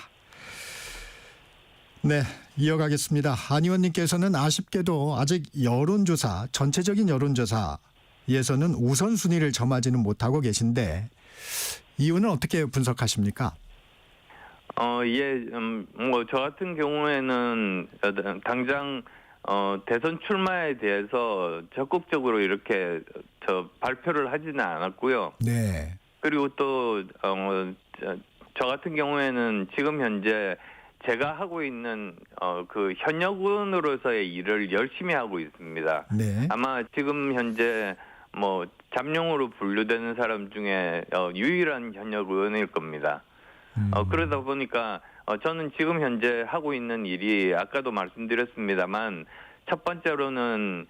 [SPEAKER 1] 네, 이어가겠습니다. 안 의원님께서는 아쉽게도 아직 여론조사, 전체적인 여론조사에서는 우선순위를 점하지는 못하고 계신데 이유는 어떻게 분석하십니까?
[SPEAKER 5] 예, 뭐 저 같은 경우에는 당장 대선 출마에 대해서 적극적으로 이렇게 발표를 하지는 않았고요.
[SPEAKER 1] 네.
[SPEAKER 5] 그리고 또 저 같은 경우에는 지금 현재 제가 하고 있는 그 현역 의원으로서의 일을 열심히 하고 있습니다.
[SPEAKER 1] 네.
[SPEAKER 5] 아마 지금 현재 뭐 잠룡으로 분류되는 사람 중에 유일한 현역 의원일 겁니다. 그러다 보니까 저는 지금 현재 하고 있는 일이 아까도 말씀드렸습니다만 첫 번째로는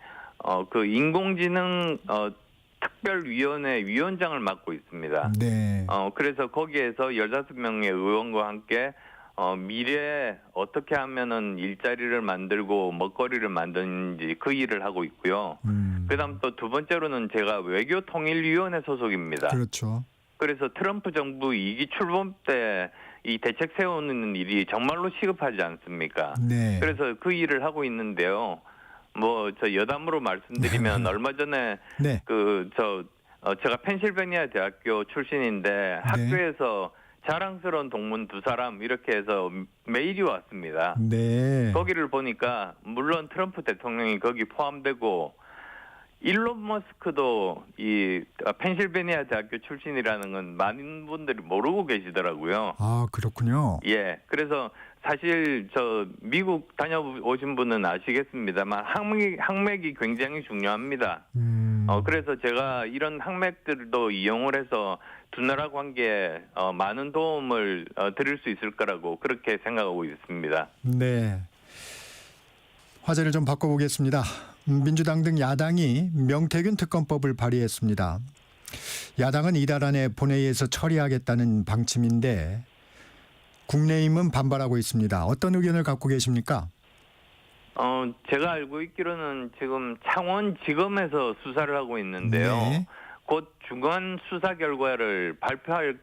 [SPEAKER 5] 그 인공지능 특별위원회 위원장을 맡고 있습니다.
[SPEAKER 1] 네.
[SPEAKER 5] 그래서 거기에서 15명의 의원과 함께 미래에 어떻게 하면은 일자리를 만들고 먹거리를 만드는지 그 일을 하고 있고요. 그다음 또 두 번째로는 제가 외교통일위원회 소속입니다.
[SPEAKER 1] 그렇죠.
[SPEAKER 5] 그래서 트럼프 정부 2기 출범 때 이 대책 세우는 일이 정말로 시급하지 않습니까?
[SPEAKER 1] 네.
[SPEAKER 5] 그래서 그 일을 하고 있는데요. 뭐 저 여담으로 말씀드리면 얼마 전에
[SPEAKER 1] 네.
[SPEAKER 5] 제가 펜실베니아 대학교 출신인데 학교에서 자랑스러운 동문 두 사람 이렇게 해서 메일이 왔습니다.
[SPEAKER 1] 네.
[SPEAKER 5] 거기를 보니까 물론 트럼프 대통령이 거기 포함되고 일론 머스크도 이 펜실베니아 대학교 출신이라는 건 많은 분들이 모르고 계시더라고요.
[SPEAKER 1] 아, 그렇군요.
[SPEAKER 5] 예. 그래서 사실 미국 다녀오신 분은 아시겠습니다만 학맥이 굉장히 중요합니다. 그래서 제가 이런 학맥들도 이용을 해서 두 나라 관계에 많은 도움을 드릴 수 있을 거라고 그렇게 생각하고 있습니다.
[SPEAKER 1] 네. 화제를 좀 바꿔보겠습니다. 민주당 등 야당이 명태균 특검법을 발의했습니다. 야당은 이달 안에 본회의에서 처리하겠다는 방침인데 국민의힘은 반발하고 있습니다. 어떤 의견을 갖고 계십니까?
[SPEAKER 5] 제가 알고 있기로는 지금 창원지검에서 수사를 하고 있는데요.
[SPEAKER 1] 네.
[SPEAKER 5] 곧 중간 수사 결과를 발표할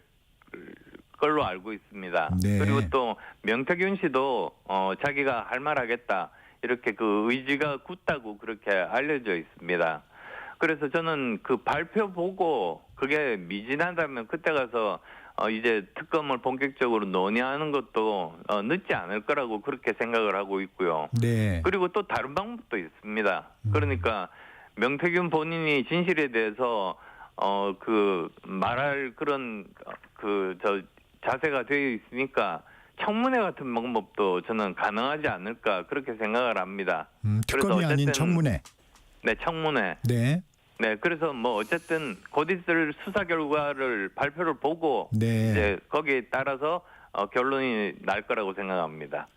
[SPEAKER 5] 걸로 알고 있습니다.
[SPEAKER 1] 네.
[SPEAKER 5] 그리고 또 명태균 씨도 자기가 할 말 하겠다. 이렇게 그 의지가 굳다고 그렇게 알려져 있습니다. 그래서 저는 그 발표 보고 그게 미진하다면 그때 가서 이제 특검을 본격적으로 논의하는 것도 늦지 않을 거라고 그렇게 생각을 하고 있고요.
[SPEAKER 1] 네.
[SPEAKER 5] 그리고 또 다른 방법도 있습니다. 그러니까 명태균 본인이 진실에 대해서 그 말할 그런 자세가 되어 있으니까 청문회 같은 방법도 저는 가능하지 않을까 그렇게 생각을 합니다.
[SPEAKER 1] 특검이 아닌 청문회.
[SPEAKER 5] 네, 청문회.
[SPEAKER 1] 네.
[SPEAKER 5] 네, 그래서 뭐 어쨌든 곧 있을 수사 결과를 발표를 보고
[SPEAKER 1] 네.
[SPEAKER 5] 이제 거기에 따라서 결론이 날 거라고 생각합니다.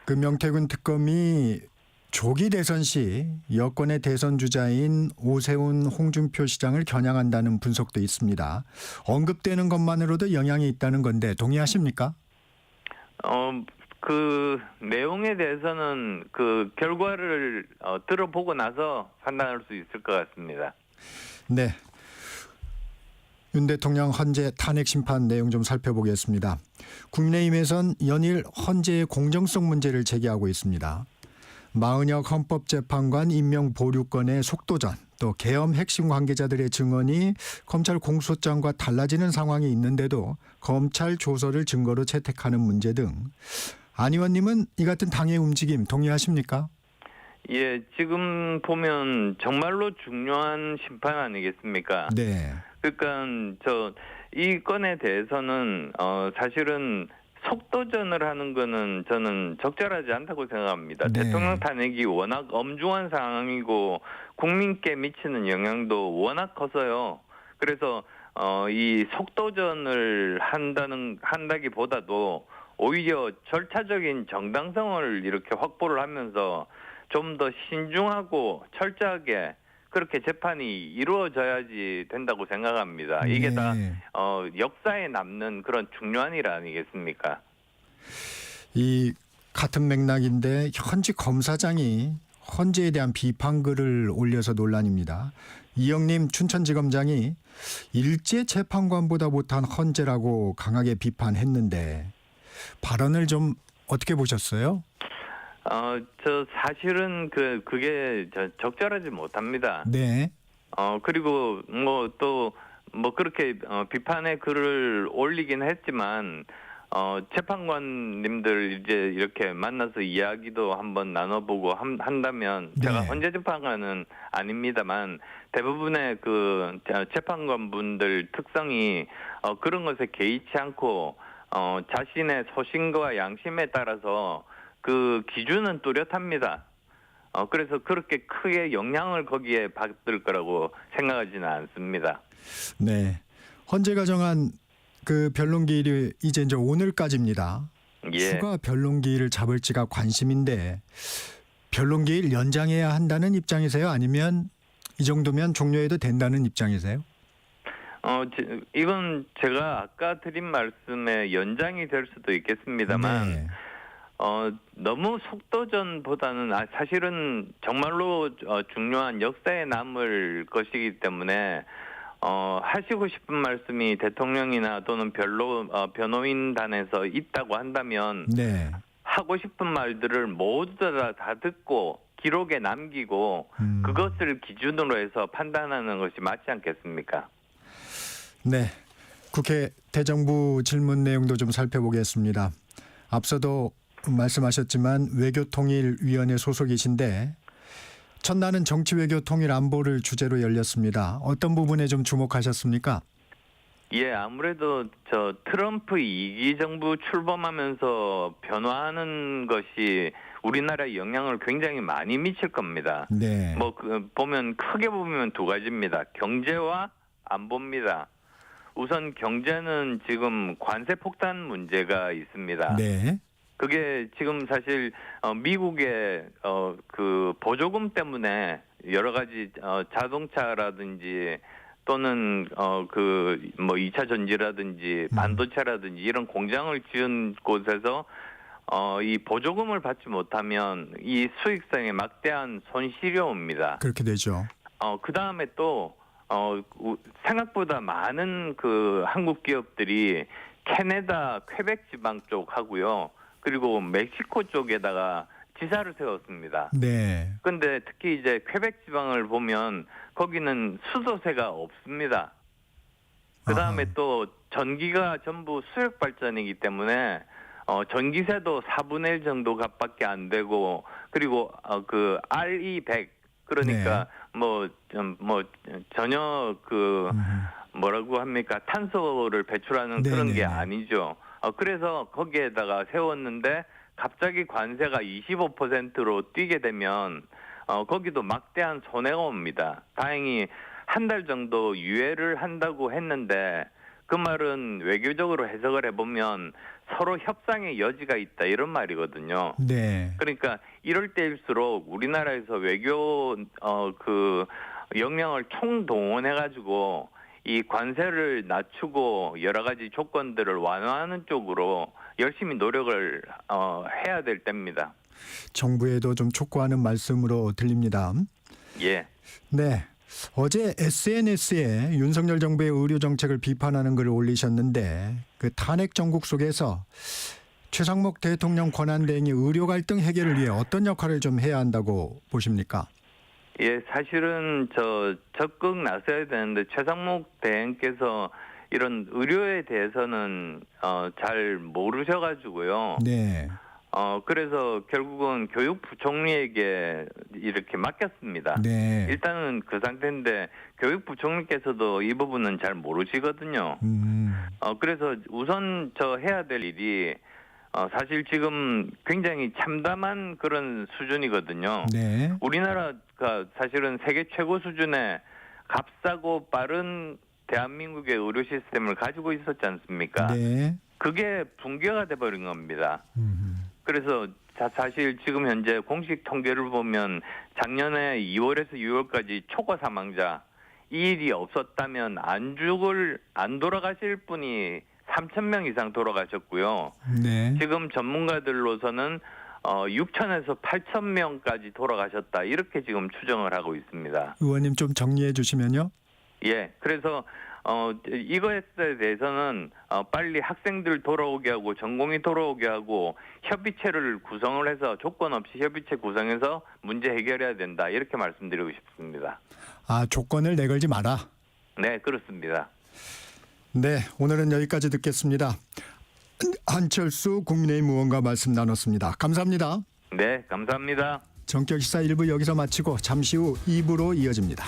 [SPEAKER 1] 그 명태균 특검이 조기 대선 시 여권의 대선 주자인 오세훈 홍준표 시장을 겨냥한다는 분석도 있습니다. 언급되는 것만으로도 영향이 있다는 건데 동의하십니까?
[SPEAKER 5] 그 내용에 대해서는 그 결과를 들어보고 나서 판단할 수 있을 것 같습니다.
[SPEAKER 1] 네. 윤 대통령 헌재 탄핵 심판 내용 좀 살펴보겠습니다. 국민의힘에선 연일 헌재의 공정성 문제를 제기하고 있습니다. 마은혁 헌법재판관 임명 보류건의 속도전, 또 계엄 핵심 관계자들의 증언이 검찰 공소장과 달라지는 상황이 있는데도 검찰 조서를 증거로 채택하는 문제 등 안 의원님은 이 같은 당의 움직임 동의하십니까?
[SPEAKER 5] 예, 지금 보면 정말로 중요한 심판 아니겠습니까?
[SPEAKER 1] 네.
[SPEAKER 5] 그러니까 이 건에 대해서는 사실은 속도전을 하는 거는 저는 적절하지 않다고 생각합니다.
[SPEAKER 1] 네.
[SPEAKER 5] 대통령 탄핵이 워낙 엄중한 상황이고 국민께 미치는 영향도 워낙 커서요. 그래서 이 속도전을 한다기보다도 오히려 절차적인 정당성을 이렇게 확보를 하면서 좀 더 신중하고 철저하게 그렇게 재판이 이루어져야지 된다고 생각합니다. 이게 다 역사에 남는 그런 중요한 일 아니겠습니까?
[SPEAKER 1] 이 같은 맥락인데 현직 검사장이 헌재에 대한 비판글을 올려서 논란입니다. 이영림 춘천지검장이 일제 재판관보다 못한 헌재라고 강하게 비판했는데 발언을 좀 어떻게 보셨어요?
[SPEAKER 5] 저 사실은 그게 적절하지 못합니다.
[SPEAKER 1] 네.
[SPEAKER 5] 그리고 그렇게 비판의 글을 올리긴 했지만 재판관님들 이제 이렇게 만나서 이야기도 한번 나눠보고 한다면
[SPEAKER 1] 네.
[SPEAKER 5] 제가 헌재 재판관은 아닙니다만 대부분의 그 재판관분들 특성이 그런 것에 개의치 않고 자신의 소신과 양심에 따라서 그 기준은 뚜렷합니다. 그래서 그렇게 크게 영향을 거기에 받을 거라고 생각하지는 않습니다.
[SPEAKER 1] 네. 헌재가 정한 그 변론기일이 이제 오늘까지입니다.
[SPEAKER 5] 예.
[SPEAKER 1] 추가 변론기일을 잡을지가 관심인데 변론기일 연장해야 한다는 입장이세요? 아니면 이 정도면 종료해도 된다는 입장이세요?
[SPEAKER 5] 이건 제가 아까 드린 말씀에 연장이 될 수도 있겠습니다만
[SPEAKER 1] 네.
[SPEAKER 5] 너무 속도전보다는 사실은 정말로 중요한 역사에 남을 것이기 때문에 하시고 싶은 말씀이 대통령이나 또는 변호인단에서 있다고 한다면
[SPEAKER 1] 네.
[SPEAKER 5] 하고 싶은 말들을 모두 다 듣고 기록에 남기고 그것을 기준으로 해서 판단하는 것이 맞지 않겠습니까?
[SPEAKER 1] 네. 국회 대정부 질문 내용도 좀 살펴보겠습니다. 앞서도 말씀하셨지만 외교통일위원회 소속이신데 첫날은 정치외교통일 안보를 주제로 열렸습니다. 어떤 부분에 좀 주목하셨습니까?
[SPEAKER 5] 예, 아무래도 트럼프 2기 정부 출범하면서 변화하는 것이 우리나라에 영향을 굉장히 많이 미칠 겁니다.
[SPEAKER 1] 네.
[SPEAKER 5] 크게 보면 두 가지입니다. 경제와 안보입니다. 우선 경제는 지금 관세 폭탄 문제가 있습니다.
[SPEAKER 1] 네.
[SPEAKER 5] 그게 지금 사실 미국의 그 보조금 때문에 여러 가지 자동차라든지 또는 2차 전지라든지 반도체라든지 이런 공장을 지은 곳에서 이 보조금을 받지 못하면 이 수익성에 막대한 손실이 옵니다.
[SPEAKER 1] 그렇게 되죠.
[SPEAKER 5] 그 다음에 또 생각보다 많은 그 한국 기업들이 캐나다 퀘벡 지방 쪽 하고요. 그리고 멕시코 쪽에다가 지사를 세웠습니다.
[SPEAKER 1] 네.
[SPEAKER 5] 근데 특히 이제 퀘벡 지방을 보면 거기는 수도세가 없습니다. 그 다음에 또 전기가 전부 수력 발전이기 때문에 전기세도 4분의 1 정도 값밖에 안 되고 그리고 그 RE100 그러니까 전혀 뭐라고 합니까? 탄소를 배출하는 그런 게 아니죠. 그래서 거기에다가 세웠는데 갑자기 관세가 25%로 뛰게 되면 거기도 막대한 손해가 옵니다. 다행히 한 달 정도 유예를 한다고 했는데 그 말은 외교적으로 해석을 해보면 서로 협상의 여지가 있다 이런 말이거든요.
[SPEAKER 1] 네.
[SPEAKER 5] 그러니까 이럴 때일수록 우리나라에서 외교 역량을 총동원해가지고 이 관세를 낮추고 여러 가지 조건들을 완화하는 쪽으로 열심히 노력을 해야 될 때입니다.
[SPEAKER 1] 정부에도 좀 촉구하는 말씀으로 들립니다.
[SPEAKER 5] 예.
[SPEAKER 1] 네. 어제 SNS에 윤석열 정부의 의료 정책을 비판하는 글을 올리셨는데 그 탄핵 정국 속에서 최상목 대통령 권한대행이 의료 갈등 해결을 위해 어떤 역할을 좀 해야 한다고 보십니까?
[SPEAKER 5] 예, 사실은 적극 나서야 되는데 최상목 대행께서 이런 의료에 대해서는 잘 모르셔가지고요.
[SPEAKER 1] 네.
[SPEAKER 5] 그래서 결국은 교육부총리에게 이렇게 맡겼습니다.
[SPEAKER 1] 네.
[SPEAKER 5] 일단은 그 상태인데 교육부총리께서도 이 부분은 잘 모르시거든요. 그래서 우선 해야 될 일이 사실 지금 굉장히 참담한 그런 수준이거든요.
[SPEAKER 1] 네.
[SPEAKER 5] 우리나라가 사실은 세계 최고 수준의 값싸고 빠른 대한민국의 의료 시스템을 가지고 있었지 않습니까?
[SPEAKER 1] 네.
[SPEAKER 5] 그게 붕괴가 돼버린 겁니다. 그래서 사실 지금 현재 공식 통계를 보면 작년에 2월에서 6월까지 초과 사망자 이 일이 없었다면 안 돌아가실 분이 3,000명 이상 돌아가셨고요.
[SPEAKER 1] 네.
[SPEAKER 5] 지금 전문가들로서는 6,000에서 8,000명까지 돌아가셨다 이렇게 지금 추정을 하고 있습니다.
[SPEAKER 1] 의원님 좀 정리해 주시면요.
[SPEAKER 5] 예, 그래서 이것에 대해서는 빨리 학생들 돌아오게 하고 전공이 돌아오게 하고 협의체를 구성을 해서 조건 없이 협의체 구성해서 문제 해결해야 된다 이렇게 말씀드리고 싶습니다.
[SPEAKER 1] 아, 조건을 내걸지 마라.
[SPEAKER 5] 네, 그렇습니다.
[SPEAKER 1] 네, 오늘은 여기까지 듣겠습니다. 한철수 국민의힘 의원과 말씀 나눴습니다. 감사합니다.
[SPEAKER 5] 네, 감사합니다.
[SPEAKER 1] 정격시사 1부 여기서 마치고 잠시 후 2부로 이어집니다.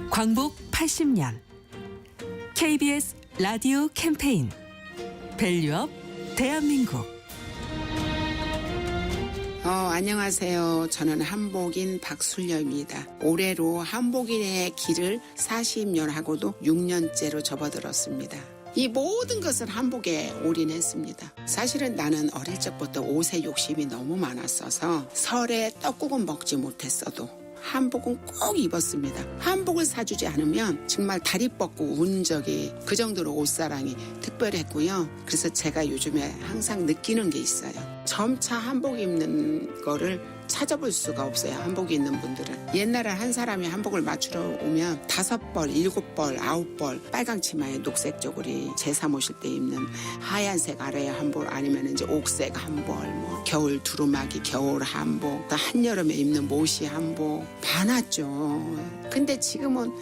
[SPEAKER 6] 광복 80년 KBS 라디오 캠페인 밸류업 대한민국.
[SPEAKER 7] 안녕하세요. 저는 한복인 박순려입니다. 올해로 한복인의 길을 40년 하고도 6년째로 접어들었습니다. 이 모든 것을 한복에 올인했습니다. 사실은 나는 어릴 적부터 옷에 욕심이 너무 많았어서 설에 떡국은 먹지 못했어도 한복은 꼭 입었습니다. 한복을 사주지 않으면 정말 다리 뻗고 운 적이 그 정도로 옷사랑이 특별했고요. 그래서 제가 요즘에 항상 느끼는 게 있어요. 점차 한복 입는 거를 찾아볼 수가 없어요. 한복 입는 분들은. 옛날에 한 사람이 한복을 맞추러 오면 5벌, 7벌, 9벌 빨강 치마에 녹색 쪼그리 제사 모실 때 입는 하얀색 아래 한복 아니면 이제 옥색 한벌 뭐 겨울 두루마기 겨울 한복 또 한여름에 입는 모시 한복 많았죠. 근데 지금은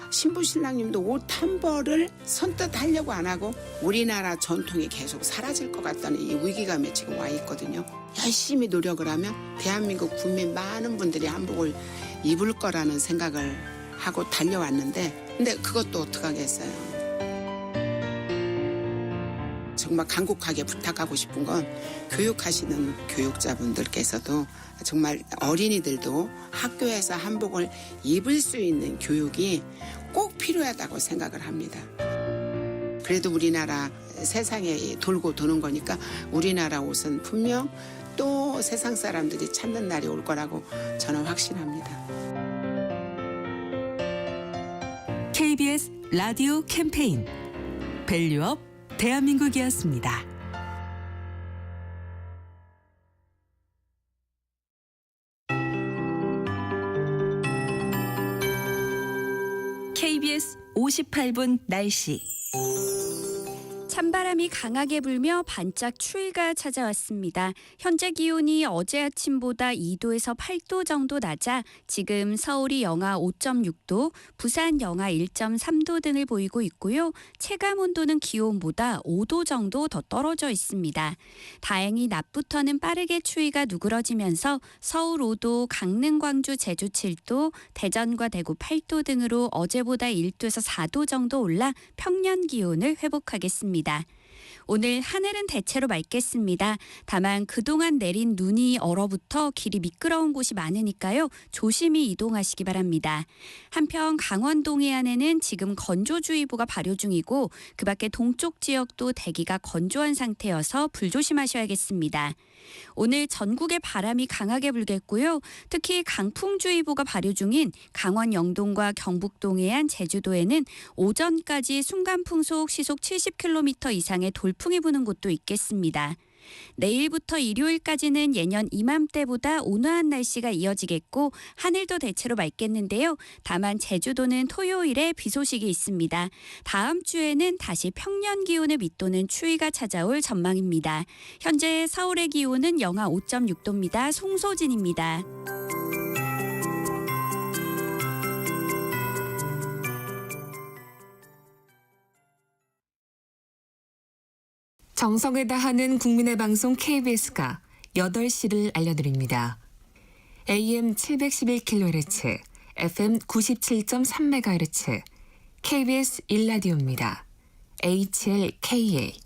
[SPEAKER 7] 신부 신랑님도 옷 한 벌을 선뜻 하려고 안 하고 우리나라 전통이 계속 사라질 것 같다는 이 위기감에 지금 와 있거든요. 열심히 노력을 하면 대한민국 국민 많은 분들이 한복을 입을 거라는 생각을 하고 달려왔는데 근데 그것도 어떡하겠어요. 정말 간곡하게 부탁하고 싶은 건 교육하시는 교육자분들께서도 정말 어린이들도 학교에서 한복을 입을 수 있는 교육이 꼭 필요하다고 생각을 합니다. 그래도 우리나라 세상에 돌고 도는 거니까 우리나라 옷은 분명 또 세상 사람들이 찾는 날이 올 거라고 저는 확신합니다.
[SPEAKER 6] KBS 라디오 캠페인 밸류업 대한민국이었습니다. KBS 58분 날씨.
[SPEAKER 3] 찬바람이 강하게 불며 반짝 추위가 찾아왔습니다. 현재 기온이 어제 아침보다 2도에서 8도 정도 낮아 지금 서울이 영하 5.6도, 부산 영하 1.3도 등을 보이고 있고요. 체감 온도는 기온보다 5도 정도 더 떨어져 있습니다. 다행히 낮부터는 빠르게 추위가 누그러지면서 서울 5도, 강릉, 광주, 제주 7도, 대전과 대구 8도 등으로 어제보다 1도에서 4도 정도 올라 평년 기온을 회복하겠습니다. 오늘 하늘은 대체로 맑겠습니다. 다만 그동안 내린 눈이 얼어붙어 길이 미끄러운 곳이 많으니까요. 조심히 이동하시기 바랍니다. 한편 강원 동해안에는 지금 건조주의보가 발효 중이고 그 밖에 동쪽 지역도 대기가 건조한 상태여서 불조심하셔야겠습니다. 오늘 전국에 바람이 강하게 불겠고요. 특히 강풍주의보가 발효 중인 강원 영동과 경북 동해안, 제주도에는 오전까지 순간풍속 시속 70km 이상의 돌풍이 부는 곳도 있겠습니다. 내일부터 일요일까지는 예년 이맘때보다 온화한 날씨가 이어지겠고 하늘도 대체로 맑겠는데요. 다만 제주도는 토요일에 비 소식이 있습니다. 다음 주에는 다시 평년 기온을 밑도는 추위가 찾아올 전망입니다. 현재 서울의 기온은 영하 5.6도입니다. 송소진입니다.
[SPEAKER 8] 정성을 다하는 국민의 방송 KBS가 8시를 알려드립니다. AM 711kHz, FM 97.3MHz, KBS 1라디오입니다. HLKA.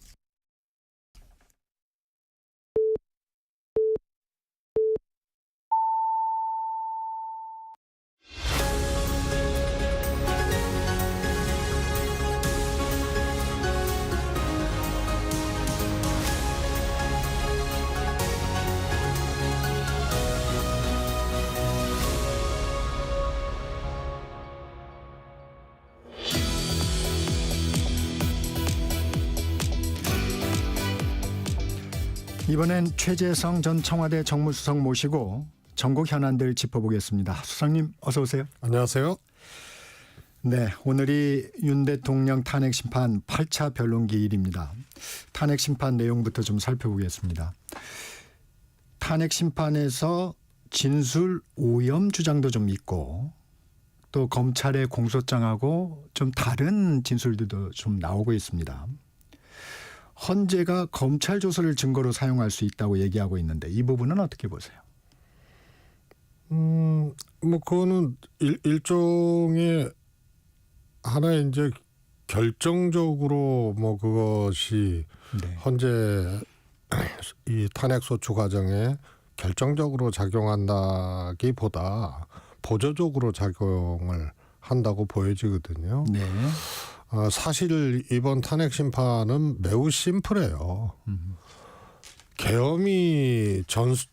[SPEAKER 1] 이번엔 최재성 전 청와대 정무수석 모시고 전국 현안들 짚어보겠습니다. 수석님 어서 오세요.
[SPEAKER 9] 안녕하세요.
[SPEAKER 1] 네, 오늘이 윤 대통령 탄핵 심판 8차 변론 기일입니다. 탄핵 심판 내용부터 좀 살펴보겠습니다. 탄핵 심판에서 진술 오염 주장도 좀 있고 또 검찰의 공소장하고 좀 다른 진술들도 좀 나오고 있습니다. 헌재가 검찰 조서를 증거로 사용할 수 있다고 얘기하고 있는데 이 부분은 어떻게 보세요?
[SPEAKER 9] 뭐 그거는 일종의 하나의 이제 결정적으로 뭐 그것이
[SPEAKER 1] 네.
[SPEAKER 9] 헌재 이 탄핵 소추 과정에 결정적으로 작용한다기보다 보조적으로 작용을 한다고 보여지거든요.
[SPEAKER 1] 네.
[SPEAKER 9] 사실 이번 탄핵 심판은 매우 심플해요. 계엄이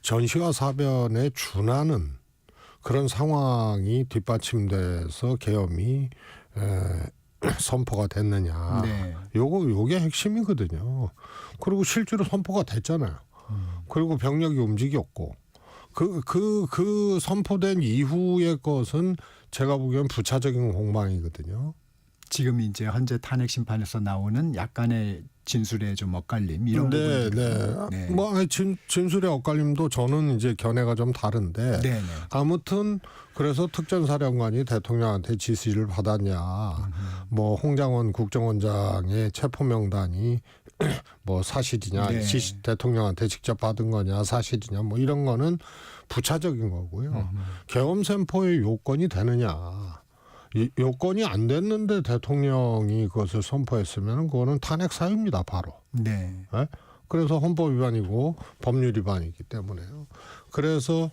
[SPEAKER 9] 전시와 사변에 준하는 그런 상황이 뒷받침돼서 계엄이 선포가 됐느냐.
[SPEAKER 1] 네.
[SPEAKER 9] 요게 핵심이거든요. 그리고 실제로 선포가 됐잖아요. 그리고 병력이 움직였고 그 선포된 이후의 것은 제가 보기엔 부차적인 공방이거든요.
[SPEAKER 1] 지금 이제 헌재 탄핵 심판에서 나오는 약간의 진술의 좀 엇갈림 이런 부분들.
[SPEAKER 9] 네. 뭐 진술의 엇갈림도 저는 이제 견해가 좀 다른데
[SPEAKER 1] 네.
[SPEAKER 9] 아무튼 그래서 특전사령관이 대통령한테 지시를 받았냐, 뭐 홍장원 국정원장의 체포 명단이 뭐 사실이냐,
[SPEAKER 1] 네.
[SPEAKER 9] 지시 대통령한테 직접 받은 거냐, 사실이냐, 뭐 이런 거는 부차적인 거고요. 계엄 선포의 요건이 되느냐. 이 요건이 안 됐는데 대통령이 그것을 선포했으면 그거는 탄핵 사유입니다, 바로.
[SPEAKER 1] 네.
[SPEAKER 9] 네? 그래서 헌법 위반이고 법률 위반이기 때문에요. 그래서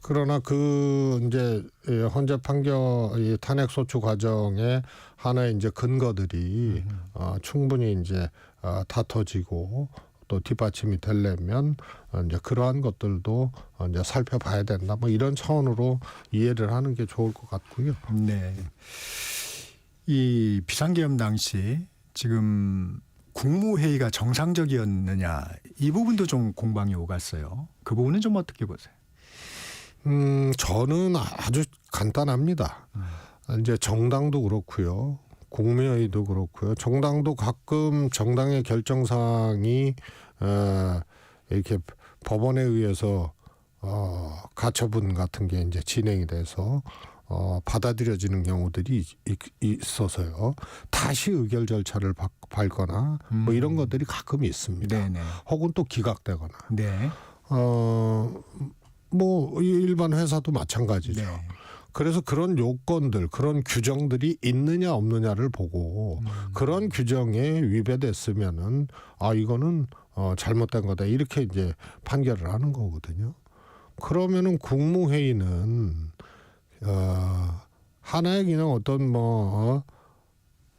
[SPEAKER 9] 그러나 그 이제 헌재 판결 이 탄핵 소추 과정에 하나의 이제 근거들이 충분히 이제 다퉈지고 또 뒷받침이 되려면 이제 그러한 것들도 이제 살펴봐야 된다. 뭐 이런 차원으로 이해를 하는 게 좋을 것 같고요.
[SPEAKER 1] 네. 이 비상계엄 당시 지금 국무회의가 정상적이었느냐 이 부분도 좀 공방이 오갔어요. 그 부분은 좀 어떻게 보세요?
[SPEAKER 9] 저는 아주 간단합니다. 이제 정당도 그렇고요. 국무회의도 그렇고요. 정당도 가끔 정당의 결정사항이 이렇게 법원에 의해서 가처분 같은 게 이제 진행이 돼서 받아들여지는 경우들이 있어서요. 다시 의결 절차를 밟거나 뭐 이런 것들이 가끔 있습니다.
[SPEAKER 1] 네네.
[SPEAKER 9] 혹은 또 기각되거나.
[SPEAKER 1] 네.
[SPEAKER 9] 뭐 일반 회사도 마찬가지죠.
[SPEAKER 1] 네.
[SPEAKER 9] 그래서 그런 요건들, 그런 규정들이 있느냐 없느냐를 보고 그런 규정에 위배됐으면은 이거는 잘못된 거다 이렇게 이제 판결을 하는 거거든요. 그러면은 국무회의는 하나의 그냥 어떤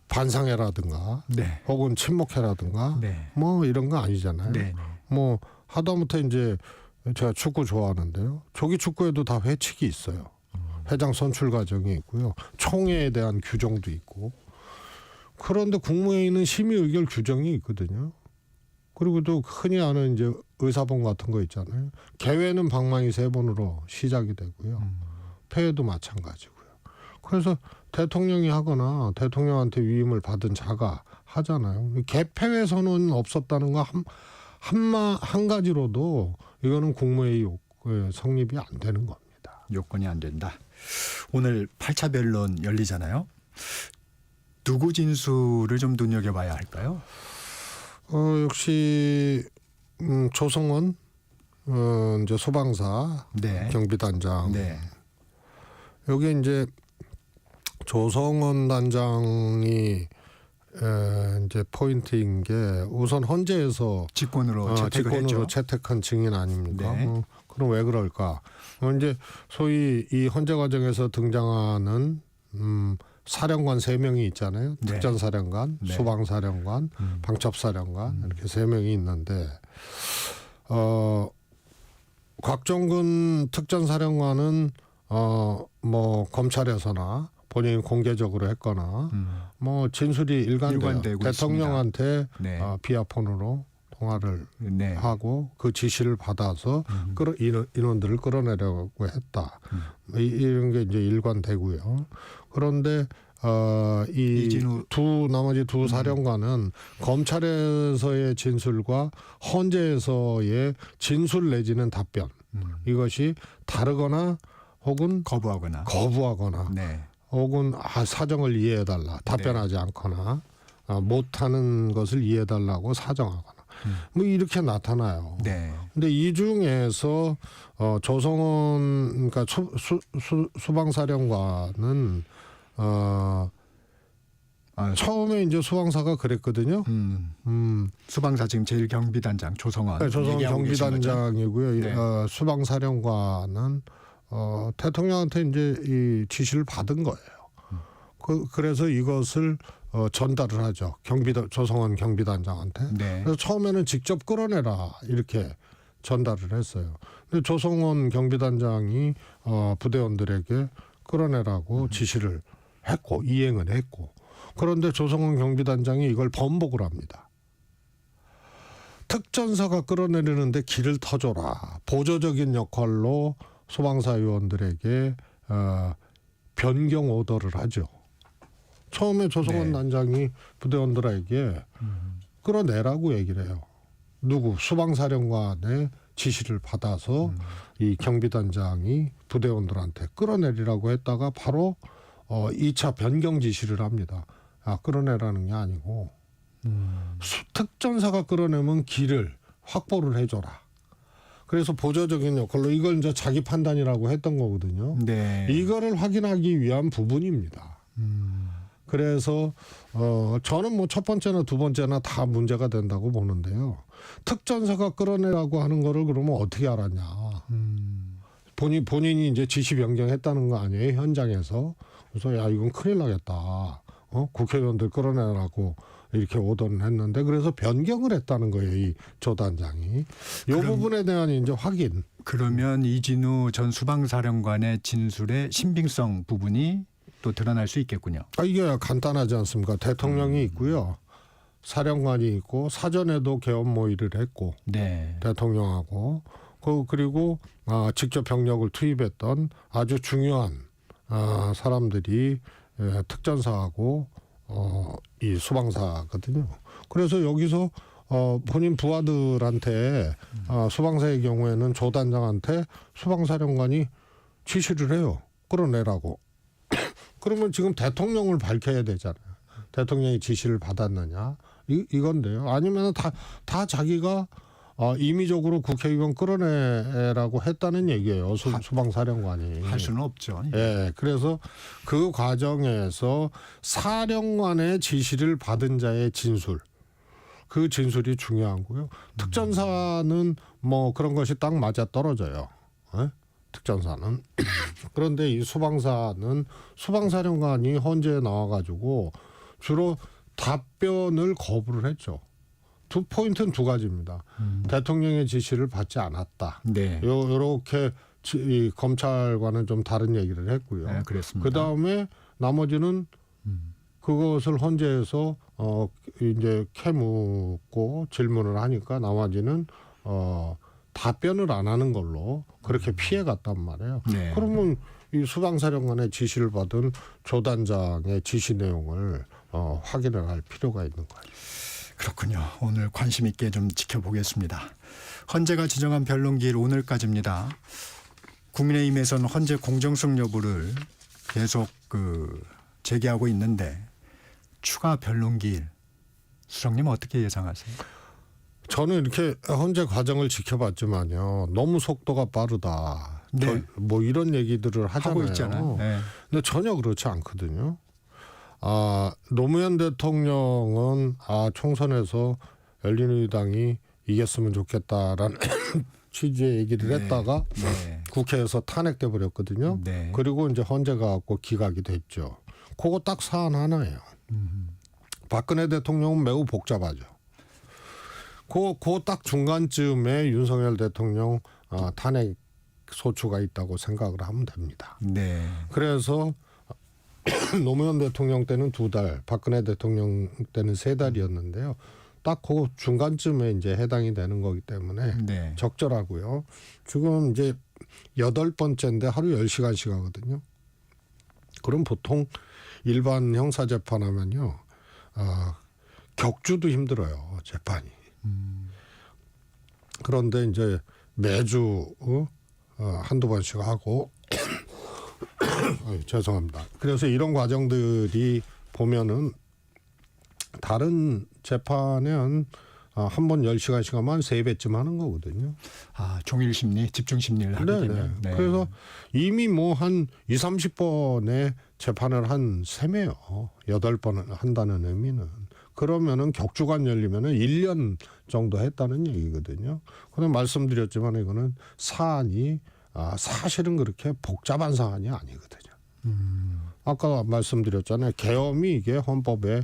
[SPEAKER 9] 반상회라든가
[SPEAKER 1] 네.
[SPEAKER 9] 혹은 친목회라든가
[SPEAKER 1] 네.
[SPEAKER 9] 뭐 이런 거 아니잖아요.
[SPEAKER 1] 네.
[SPEAKER 9] 뭐 하다못해 이제 제가 축구 좋아하는데요. 조기 축구에도 다 회칙이 있어요. 회장 선출 과정이 있고요. 총회에 대한 규정도 있고. 그런데 국무회의는 심의 의결 규정이 있거든요. 그리고 또 흔히 아는 이제 의사봉 같은 거 있잖아요. 개회는 방망이 3번으로 시작이 되고요. 폐회도 마찬가지고요. 그래서 대통령이 하거나 대통령한테 위임을 받은 자가 하잖아요. 개폐회 선언은 없었다는 거 한 가지로도 이거는 국무회의 성립이 안 되는 겁니다.
[SPEAKER 1] 요건이 안 된다. 오늘 8차 변론 열리잖아요. 누구 진술을 좀 눈여겨봐야 할까요?
[SPEAKER 9] 역시 조성원 이제 소방사
[SPEAKER 1] 네.
[SPEAKER 9] 경비단장.
[SPEAKER 1] 네.
[SPEAKER 9] 여기 이제 조성원 단장이 이제 포인트인 게 우선 헌재에서
[SPEAKER 1] 직권으로 채택을
[SPEAKER 9] 직권으로
[SPEAKER 1] 했죠.
[SPEAKER 9] 채택한 증인 아닙니까?
[SPEAKER 1] 네.
[SPEAKER 9] 그럼 왜 그럴까? 이제 소위 이 헌재 과정에서 등장하는 사령관 3명이 있잖아요.
[SPEAKER 1] 네.
[SPEAKER 9] 특전사령관,
[SPEAKER 1] 네.
[SPEAKER 9] 소방사령관, 방첩사령관 이렇게 3명이 있는데 곽종근 특전사령관은 뭐 검찰에서나 본인이 공개적으로 했거나 뭐 진술이 일관되고 대통령한테
[SPEAKER 1] 네.
[SPEAKER 9] 비아폰으로 통화를
[SPEAKER 1] 네.
[SPEAKER 9] 하고 그 지시를 받아서 인원들을 끌어내려고 했다. 이런 게 이제 일관되고요. 그런데
[SPEAKER 1] 이진우
[SPEAKER 9] 나머지 두 사령관은 검찰에서의 진술과 헌재에서의 진술 내지는 답변 이것이 다르거나 혹은 거부하거나
[SPEAKER 1] 네.
[SPEAKER 9] 혹은 사정을 이해해달라 답변하지 않거나 못하는 것을 이해해달라고 사정하거나 뭐 이렇게 나타나요.
[SPEAKER 1] 네.
[SPEAKER 9] 근데 이 중에서 조성원 그러니까 수방사령관은 처음에 이제 수방사가 그랬거든요.
[SPEAKER 1] 수방사 지금 제일 경비단장 조성원.
[SPEAKER 9] 네, 조성원
[SPEAKER 1] 얘기하고 계신 거죠?
[SPEAKER 9] 경비단장이고요.
[SPEAKER 1] 네.
[SPEAKER 9] 수방사령관은 대통령한테 이제 이 지시를 받은 거예요. 그래서 이것을 전달을 하죠. 조성원 경비단장한테.
[SPEAKER 1] 네.
[SPEAKER 9] 그래서 처음에는 직접 끌어내라 이렇게 전달을 했어요. 근데 조성원 경비단장이 부대원들에게 끌어내라고 지시를 했고 이행을 했고 그런데 조성원 경비단장이 이걸 번복을 합니다. 특전사가 끌어내리는데 길을 터줘라. 보조적인 역할로 소방사 요원들에게 변경 오더를 하죠. 처음에 조성원
[SPEAKER 1] 네.
[SPEAKER 9] 단장이 부대원들에게 끌어내라고 얘기를 해요. 수방사령관의 지시를 받아서 이 경비단장이 부대원들한테 끌어내리라고 했다가 바로 2차 변경 지시를 합니다. 끌어내라는 게 아니고 특전사가 끌어내면 길을 확보를 해줘라. 그래서 보조적인 역할로 이걸 이제 자기 판단이라고 했던 거거든요.
[SPEAKER 1] 네.
[SPEAKER 9] 이거를 확인하기 위한 부분입니다. 그래서 저는 뭐 첫 번째나 두 번째나 다 문제가 된다고 보는데요. 특전사가 끌어내라고 하는 거를 그러면 어떻게 알았냐. 본인이 이제 지시 변경했다는 거 아니에요, 현장에서. 그래서 야 이건 큰일 나겠다. 국회의원들 끌어내라고 이렇게 오더는 했는데 그래서 변경을 했다는 거예요, 이 조 단장이. 이 부분에 대한 이제 확인.
[SPEAKER 1] 그러면 이진우 전 수방사령관의 진술의 신빙성 부분이 또 드러날 수 있겠군요.
[SPEAKER 9] 이게 간단하지 않습니까? 대통령이 있고요. 사령관이 있고 사전에도 개업 모의를 했고
[SPEAKER 1] 네.
[SPEAKER 9] 대통령하고 그리고 직접 병력을 투입했던 아주 중요한 사람들이 특전사하고 이 수방사거든요. 그래서 여기서 본인 부하들한테 수방사의 경우에는 조 단장한테 수방사령관이 지시를 해요. 끌어내라고. 그러면 지금 대통령을 밝혀야 되잖아요. 대통령이 지시를 받았느냐 이건데요. 아니면 다 자기가 임의적으로 국회의원 끌어내라고 했다는 얘기예요. 수방사령관이.
[SPEAKER 1] 할 수는 없죠.
[SPEAKER 9] 예. 그래서 그 과정에서 사령관의 지시를 받은 자의 진술. 그 진술이 중요하고요. 특전사는 뭐 그런 것이 딱 맞아 떨어져요. 예? 특전사는. 그런데 이 수방사는 수방사령관이 헌재에 나와가지고 주로 답변을 거부를 했죠. 포인트는 두 가지입니다. 대통령의 지시를 받지 않았다.
[SPEAKER 1] 네.
[SPEAKER 9] 요렇게 이 검찰과는 좀 다른 얘기를 했고요.
[SPEAKER 1] 네, 그랬습니다.
[SPEAKER 9] 그다음에 나머지는 그것을 헌재에서 이제 캐묻고 질문을 하니까 나머지는 답변을 안 하는 걸로 그렇게 피해 갔단 말이에요.
[SPEAKER 1] 네.
[SPEAKER 9] 그러면 이 수방사령관의 지시를 받은 조 단장의 지시 내용을 확인을 할 필요가 있는 거예요.
[SPEAKER 1] 그렇군요. 오늘 관심 있게 좀 지켜보겠습니다. 헌재가 지정한 변론기일 오늘까지입니다. 국민의힘에서는 헌재 공정성 여부를 계속 제기하고 있는데 추가 변론기일 수석님 어떻게 예상하세요?
[SPEAKER 9] 저는 이렇게 헌재 과정을 지켜봤지만요. 너무 속도가 빠르다.
[SPEAKER 1] 네.
[SPEAKER 9] 뭐 이런 얘기들을 하잖아요.
[SPEAKER 1] 하고 있잖아요. 네.
[SPEAKER 9] 근데 전혀 그렇지 않거든요. 노무현 대통령은 총선에서 열린우리당이 이겼으면 좋겠다라는 취지의 얘기를 했다가
[SPEAKER 1] 네.
[SPEAKER 9] 국회에서 탄핵돼 버렸거든요.
[SPEAKER 1] 네.
[SPEAKER 9] 그리고 이제 헌재가 갖고 기각이 됐죠. 그거 딱 사안 하나예요. 박근혜 대통령은 매우 복잡하죠. 그 딱 중간쯤에 윤석열 대통령 탄핵 소추가 있다고 생각을 하면 됩니다.
[SPEAKER 1] 네.
[SPEAKER 9] 그래서 노무현 대통령 때는 2달, 박근혜 대통령 때는 3달이었는데요. 딱 그 중간쯤에 이제 해당이 되는 거기 때문에
[SPEAKER 1] 네.
[SPEAKER 9] 적절하고요. 지금 이제 8번째인데 하루 10시간씩 하거든요. 그럼 보통 일반 형사 재판하면요. 격주도 힘들어요. 재판이. 그런데 이제 매주 한두 번씩 하고 죄송합니다. 그래서 이런 과정들이 보면은 다른 재판은 한 번 10시간씩 하면 3배쯤 하는 거거든요.
[SPEAKER 1] 종일 심리, 집중 심리를 하게 되면. 네.
[SPEAKER 9] 그래서 이미 뭐 한 20-30번의 재판을 한 셈이에요. 8번 한다는 의미는. 그러면은 격주간 열리면은 1년 정도 했다는 얘기거든요. 그런데 말씀드렸지만 이거는 사안이 사실은 그렇게 복잡한 사안이 아니거든요. 아까 말씀드렸잖아요. 계엄이 이게 헌법에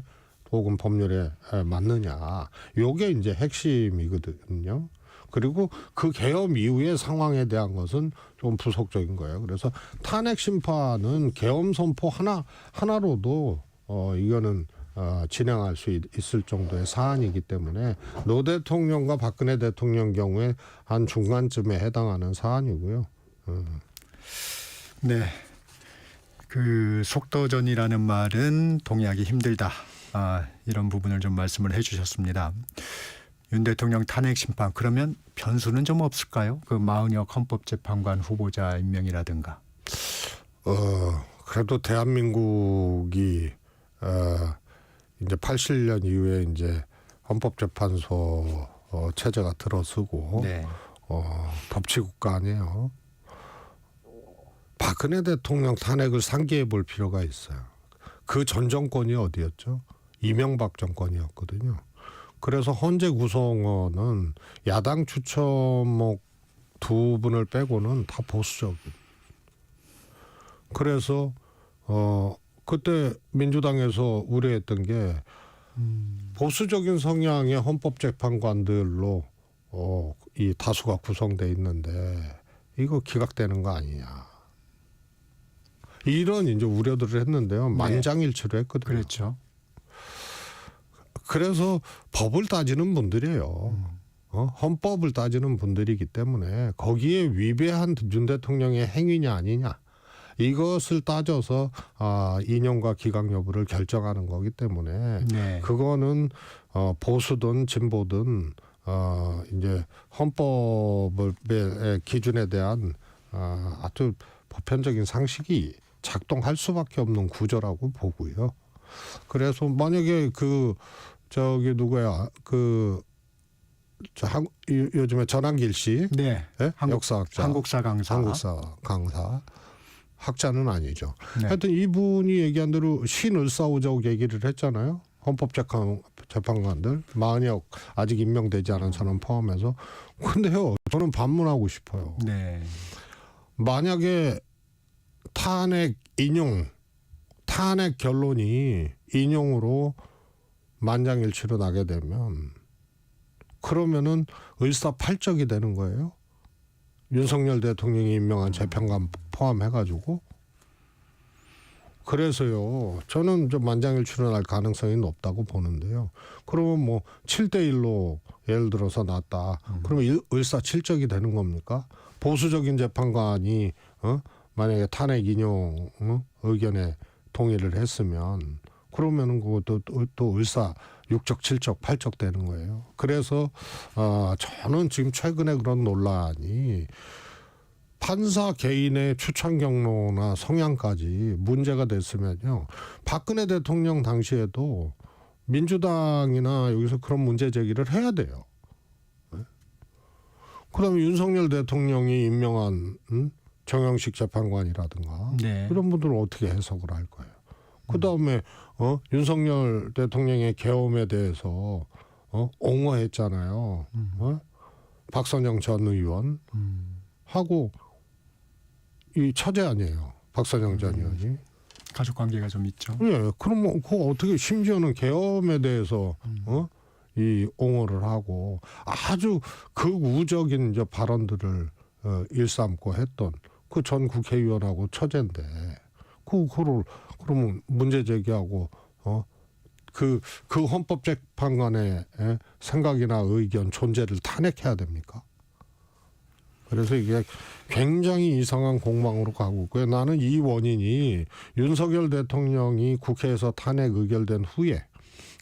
[SPEAKER 9] 혹은 법률에 맞느냐. 요게 이제 핵심이거든요. 그리고 그 계엄 이후의 상황에 대한 것은 좀 부속적인 거예요. 그래서 탄핵 심판은 계엄 선포 하나로도 이거는 진행할 수 있을 정도의 사안이기 때문에 노 대통령과 박근혜 대통령 경우에 한 중간쯤에 해당하는 사안이고요.
[SPEAKER 1] 네. 그 속도전이라는 말은 동의하기 힘들다. 이런 부분을 좀 말씀을 해주셨습니다. 윤 대통령 탄핵 심판 그러면 변수는 좀 없을까요? 그 마은혁 헌법재판관 후보자 임명이라든가.
[SPEAKER 9] 그래도 대한민국이 이제 87년 이후에 이제 헌법재판소 체제가 들어서고
[SPEAKER 1] 네.
[SPEAKER 9] 법치국가 아니에요. 박근혜 대통령 탄핵을 상기해 볼 필요가 있어요. 그 전 정권이 어디였죠? 이명박 정권이었거든요. 그래서 헌재 구성원은 야당 추천목 2분을 빼고는 다 보수적이에요. 그래서 그때 민주당에서 우려했던 게 보수적인 성향의 헌법재판관들로 이 다수가 구성돼 있는데 이거 기각되는 거 아니냐. 이런 이제 우려들을 했는데요. 만장일치로 했거든요.
[SPEAKER 1] 그렇죠.
[SPEAKER 9] 그래서 법을 따지는 분들이에요. 헌법을 따지는 분들이기 때문에 거기에 위배한 윤 대통령의 행위냐 아니냐 이것을 따져서 인용과 기각 여부를 결정하는 거기 때문에
[SPEAKER 1] 네.
[SPEAKER 9] 그거는 보수든 진보든 이제 헌법의 기준에 대한 아주 보편적인 상식이 작동할 수밖에 없는 구조라고 보고요. 그래서 만약에 요즘에 전한길 씨,
[SPEAKER 1] 네.
[SPEAKER 9] 네? 역사학자,
[SPEAKER 1] 한국사 강사.
[SPEAKER 9] 학자는 아니죠.
[SPEAKER 1] 네.
[SPEAKER 9] 하여튼 이분이 얘기한 대로 신을싸우자고 얘기를 했잖아요. 헌법재판관들 마은혁 아직 임명되지 않은 사람 포함해서. 근데요, 저는 반문하고 싶어요.
[SPEAKER 1] 네.
[SPEAKER 9] 만약에 탄핵 결론이 인용으로 만장일치로 나게 되면 그러면은 을사팔적이 되는 거예요. 윤석열 대통령이 임명한 재판관 포함해가지고. 그래서요, 저는 좀 만장일치로 날 가능성이 높다고 보는데요. 그러면 뭐 7대1로 예를 들어서 났다. 그러면 을사칠적이 되는 겁니까? 보수적인 재판관이 만약에 탄핵 인용 의견에 동의를 했으면 그러면은 그것도 또 을사 6적, 7적, 8적 되는 거예요. 그래서 저는 지금 최근에 그런 논란이 판사 개인의 추천 경로나 성향까지 문제가 됐으면요. 박근혜 대통령 당시에도 민주당이나 여기서 그런 문제 제기를 해야 돼요. 그다음에 윤석열 대통령이 임명한 정영식 재판관이라든가
[SPEAKER 1] 네.
[SPEAKER 9] 이런 분들은 어떻게 해석을 할 거예요. 그다음에 윤석열 대통령의 계엄에 대해서 옹호했잖아요. 박선영 전 의원 하고 이 처제 아니에요. 박선영 전 의원이.
[SPEAKER 1] 가족 관계가 좀 있죠.
[SPEAKER 9] 예. 그럼 뭐 그거 어떻게 심지어는 계엄에 대해서 이 옹호를 하고 아주 극우적인 이제 발언들을 일삼고 했던 그 전 국회의원하고 처제인데 그거를 그러면 문제 제기하고 그 헌법재판관의 생각이나 의견 존재를 탄핵해야 됩니까? 그래서 이게 굉장히 이상한 공방으로 가고 있고요. 나는 이 원인이 윤석열 대통령이 국회에서 탄핵 의결된 후에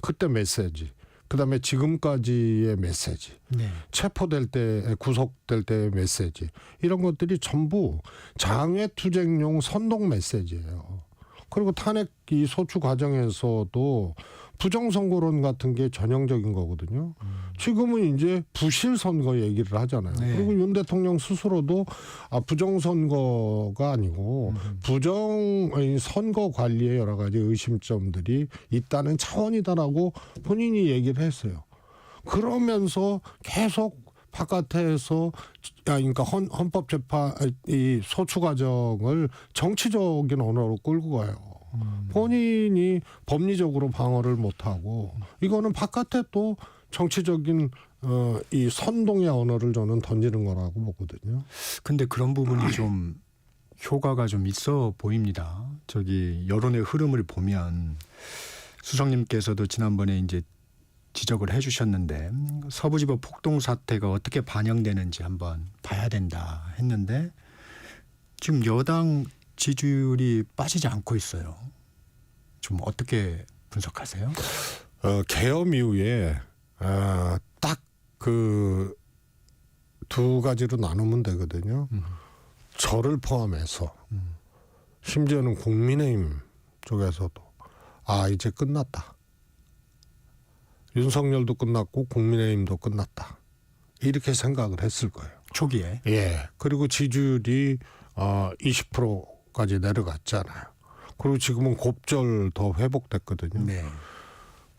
[SPEAKER 9] 그때 메시지, 그다음에 지금까지의 메시지,
[SPEAKER 1] 네.
[SPEAKER 9] 체포될 때, 구속될 때의 메시지 이런 것들이 전부 장외투쟁용 선동 메시지예요. 그리고 탄핵 이 소추 과정에서도 부정선거론 같은 게 전형적인 거거든요. 지금은 이제 부실선거 얘기를 하잖아요.
[SPEAKER 1] 네.
[SPEAKER 9] 그리고 윤 대통령 스스로도 부정선거가 아니고 선거 관리에 여러 가지 의심점들이 있다는 차원이다라고 본인이 얘기를 했어요. 그러면서 계속 바깥에서 그러니까 헌법재판 이 소추 과정을 정치적인 언어로 끌고 가요. 본인이 법리적으로 방어를 못하고 이거는 바깥에 또 정치적인 이 선동의 언어를 저는 던지는 거라고 보거든요.
[SPEAKER 1] 근데 그런 부분이 좀 효과가 좀 있어 보입니다. 저기 여론의 흐름을 보면 수석님께서도 지난번에 이제 지적을 해주셨는데 서부지법 폭동 사태가 어떻게 반영되는지 한번 봐야 된다 했는데 지금 여당 지지율이 빠지지 않고 있어요. 좀 어떻게 분석하세요?
[SPEAKER 9] 계엄 이후에 딱 그 두 가지로 나누면 되거든요. 저를 포함해서 심지어는 국민의힘 쪽에서도 이제 끝났다. 윤석열도 끝났고 국민의힘도 끝났다. 이렇게 생각을 했을 거예요.
[SPEAKER 1] 초기에.
[SPEAKER 9] 예. 그리고 지지율이 20%까지 내려갔잖아요. 그리고 지금은 곱절 더 회복됐거든요.
[SPEAKER 1] 네.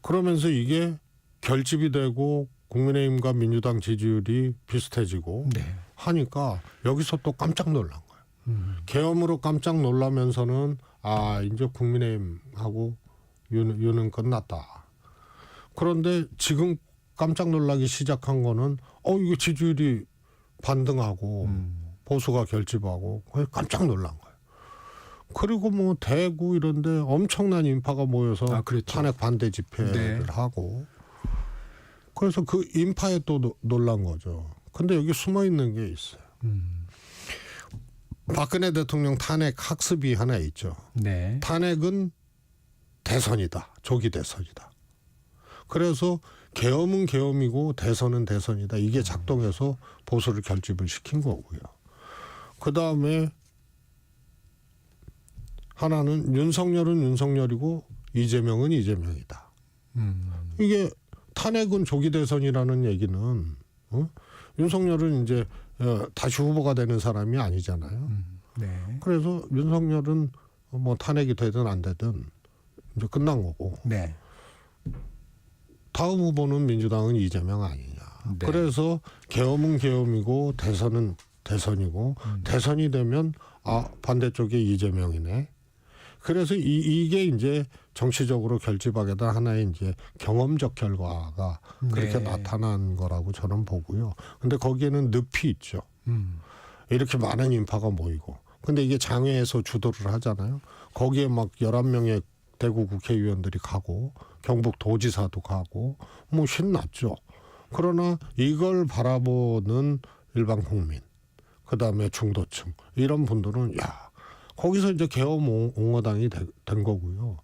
[SPEAKER 9] 그러면서 이게 결집이 되고 국민의힘과 민주당 지지율이 비슷해지고
[SPEAKER 1] 네.
[SPEAKER 9] 하니까 여기서 또 깜짝 놀란 거예요. 계엄으로 깜짝 놀라면서는 이제 국민의힘하고 윤은 끝났다. 그런데 지금 깜짝 놀라기 시작한 거는 이거 지지율이 반등하고 보수가 결집하고 깜짝 놀란 거예요. 그리고 뭐 대구 이런데 엄청난 인파가 모여서
[SPEAKER 1] 그렇죠.
[SPEAKER 9] 탄핵 반대 집회를 하고 그래서 그 인파에 또 놀란 거죠. 근데 여기 숨어 있는 게 있어요. 박근혜 대통령 탄핵 학습이 하나 있죠.
[SPEAKER 1] 네.
[SPEAKER 9] 탄핵은 대선이다. 조기 대선이다. 그래서 계엄은 계엄이고 대선은 대선이다. 이게 작동해서 보수를 결집을 시킨 거고요. 그다음에 하나는 윤석열은 윤석열이고 이재명은 이재명이다. 이게 탄핵은 조기 대선이라는 얘기는 윤석열은 이제 다시 후보가 되는 사람이 아니잖아요.
[SPEAKER 1] 네.
[SPEAKER 9] 그래서 윤석열은 뭐 탄핵이 되든 안 되든 이제 끝난 거고.
[SPEAKER 1] 네.
[SPEAKER 9] 다음 후보는 민주당은 이재명 아니냐.
[SPEAKER 1] 네.
[SPEAKER 9] 그래서 계엄은 계엄이고 대선은 대선이고 대선이 되면 반대쪽에 이재명이네. 그래서 이게 이제 정치적으로 결집하게 된 하나의 이제 경험적 결과가 그렇게 나타난 거라고 저는 보고요. 근데 거기에는 늪이 있죠. 이렇게 많은 인파가 모이고. 근데 이게 장외에서 주도를 하잖아요. 거기에 막 11명의 대구 국회의원들이 가고 경북 도지사도 가고 뭐 신났죠. 그러나 이걸 바라보는 일반 국민, 그다음에 중도층 이런 분들은 거기서 이제 계엄 옹호당이 된 거고요.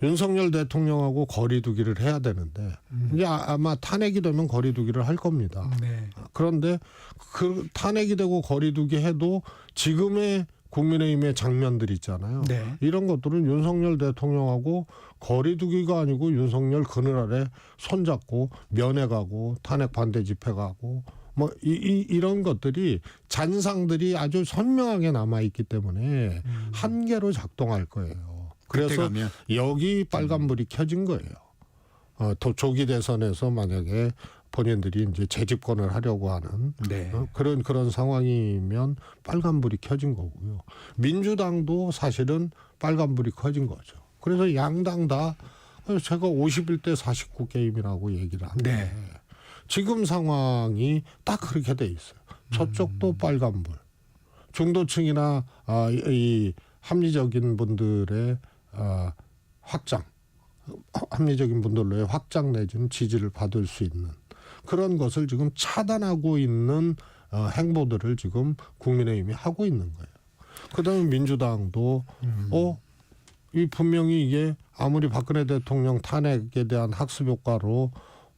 [SPEAKER 9] 윤석열 대통령하고 거리두기를 해야 되는데 이제 아마 탄핵이 되면 거리두기를 할 겁니다.
[SPEAKER 1] 네.
[SPEAKER 9] 그런데 그 탄핵이 되고 거리두기 해도 지금의 국민의힘의 장면들 있잖아요.
[SPEAKER 1] 네.
[SPEAKER 9] 이런 것들은 윤석열 대통령하고 거리두기가 아니고 윤석열 그늘 아래 손잡고 면회 가고 탄핵 반대 집회 가고 뭐 이런 것들이 잔상들이 아주 선명하게 남아 있기 때문에 한계로 작동할 거예요. 그래서 여기 빨간불이 켜진 거예요. 조기 대선에서 만약에 본인들이 이제 재집권을 하려고 하는 그런 상황이면 빨간불이 켜진 거고요. 민주당도 사실은 빨간불이 켜진 거죠. 그래서 양당 다 제가 51대 49 게임이라고 얘기를 하는데 지금 상황이 딱 그렇게 돼 있어요. 저쪽도 빨간불. 중도층이나 이 합리적인 분들의 확장, 합리적인 분들로의 확장 내지는 지지를 받을 수 있는 그런 것을 지금 차단하고 있는 행보들을 지금 국민의힘이 하고 있는 거예요. 그다음에 민주당도 이 분명히 이게 아무리 박근혜 대통령 탄핵에 대한 학습 효과로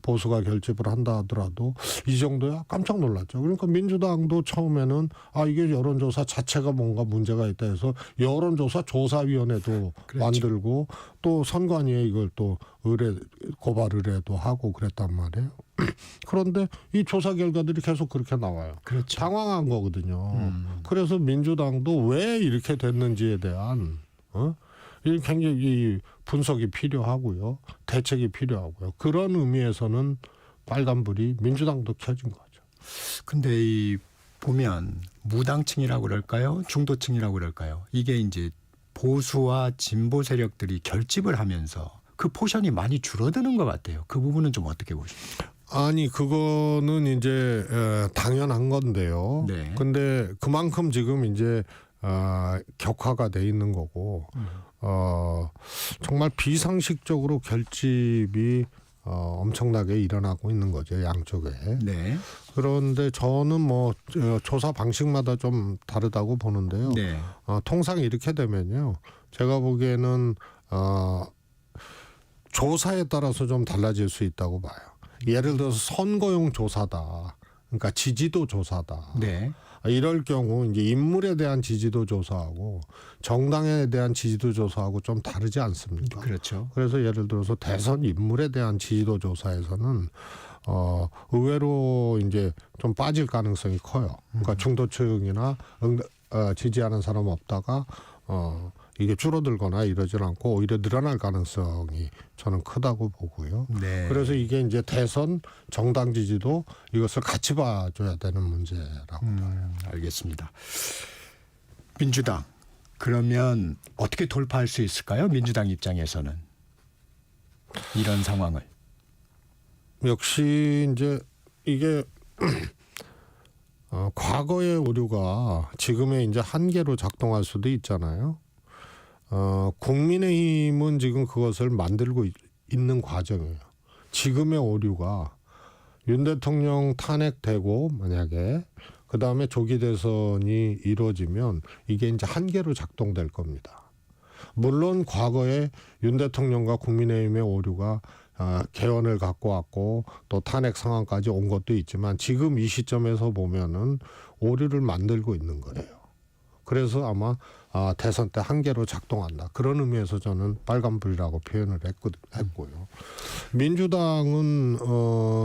[SPEAKER 9] 보수가 결집을 한다 하더라도 이 정도야 깜짝 놀랐죠. 그러니까 민주당도 처음에는 이게 여론조사 자체가 뭔가 문제가 있다 해서 여론조사 조사위원회도 만들고 또 선관위에 이걸 또 고발 의뢰도 하고 그랬단 말이에요. 그런데 이 조사 결과들이 계속 그렇게 나와요. 당황한 거거든요. 그래서 민주당도 왜 이렇게 됐는지에 대한 굉장히 분석이 필요하고요. 대책이 필요하고요. 그런 의미에서는 빨간불이 민주당도 켜진 거죠.
[SPEAKER 1] 근데 이 보면 무당층이라고 그럴까요? 중도층이라고 그럴까요? 이게 이제 보수와 진보 세력들이 결집을 하면서 그 포션이 많이 줄어드는 것 같아요. 그 부분은 좀 어떻게 보십니까?
[SPEAKER 9] 아니 그거는 이제 당연한 건데요. 근데 그만큼 지금 이제 격화가 돼 있는 거고 정말 비상식적으로 결집이 엄청나게 일어나고 있는 거죠, 양쪽에. 그런데 저는 뭐 조사 방식마다 좀 다르다고 보는데요. 통상 이렇게 되면요, 제가 보기에는 조사에 따라서 좀 달라질 수 있다고 봐요. 예를 들어서 선거용 조사다, 그러니까 지지도 조사다. 이럴 경우 이제 인물에 대한 지지도 조사하고 정당에 대한 지지도 조사하고 좀 다르지 않습니까?
[SPEAKER 1] 그렇죠.
[SPEAKER 9] 그래서 예를 들어서 대선 인물에 대한 지지도 조사에서는 의외로 이제 좀 빠질 가능성이 커요. 그러니까 중도층이나 지지하는 사람 없다가 이게 줄어들거나 이러질 않고 오히려 늘어날 가능성이 저는 크다고 보고요. 그래서 이게 이제 대선 정당 지지도 이것을 같이 봐줘야 되는 문제라고 봐요.
[SPEAKER 1] 알겠습니다. 민주당 그러면 어떻게 돌파할 수 있을까요? 민주당 입장에서는 이런 상황을.
[SPEAKER 9] 역시 이제 이게 과거의 오류가 지금의 이제 한계로 작동할 수도 있잖아요. 국민의힘은 지금 그것을 만들고 있는 과정이에요. 지금의 오류가 윤 대통령 탄핵되고 만약에 그 다음에 조기 대선이 이루어지면 이게 이제 한계로 작동될 겁니다. 물론 과거에 윤 대통령과 국민의힘의 오류가 개헌을 갖고 왔고 또 탄핵 상황까지 온 것도 있지만 지금 이 시점에서 보면은 오류를 만들고 있는 거예요. 그래서 아마 대선 때 한계로 작동한다. 그런 의미에서 저는 빨간불이라고 표현을 했고요. 민주당은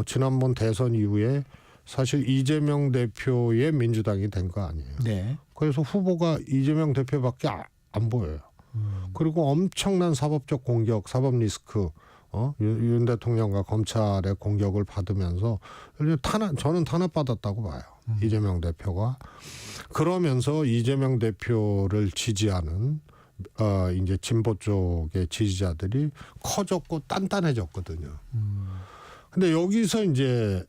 [SPEAKER 9] 지난번 대선 이후에 사실 이재명 대표의 민주당이 된 거 아니에요. 그래서 후보가 이재명 대표밖에 안 보여요. 그리고 엄청난 사법적 공격, 사법 리스크, 윤 대통령과 검찰의 공격을 받으면서 저는 탄압받았다고 봐요. 이재명 대표가. 그러면서 이재명 대표를 지지하는 이제 진보 쪽의 지지자들이 커졌고 단단해졌거든요. 근데 여기서 이제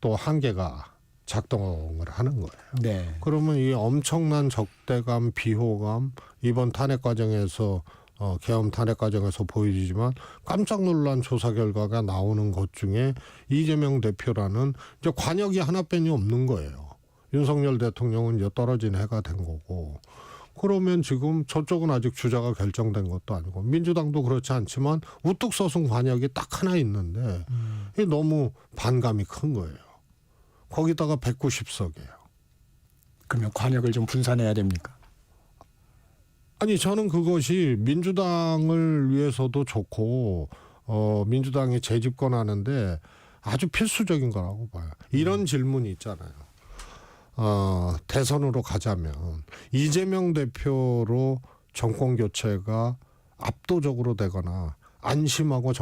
[SPEAKER 9] 또 한계가 작동을 하는 거예요. 그러면 이 엄청난 적대감, 비호감 이번 탄핵 과정에서 계엄 탄핵 과정에서 보여지지만 깜짝 놀란 조사 결과가 나오는 것 중에 이재명 대표라는 이제 관역이 하나뿐이 없는 거예요. 윤석열 대통령은 이제 떨어진 해가 된 거고, 그러면 지금 저쪽은 아직 주자가 결정된 것도 아니고 민주당도 그렇지 않지만 우뚝 서순 관역이 딱 하나 있는데 이게 너무 반감이 큰 거예요. 거기다가 190석이에요.
[SPEAKER 1] 그러면 관역을 좀 분산해야 됩니까?
[SPEAKER 9] 아니 저는 그것이 민주당을 위해서도 좋고 민주당이 재집권하는데 아주 필수적인 거라고 봐요. 이런 질문이 있잖아요. 대선으로 가자면 이재명 대표로 정권 교체가 압도적으로 되거나 안심하고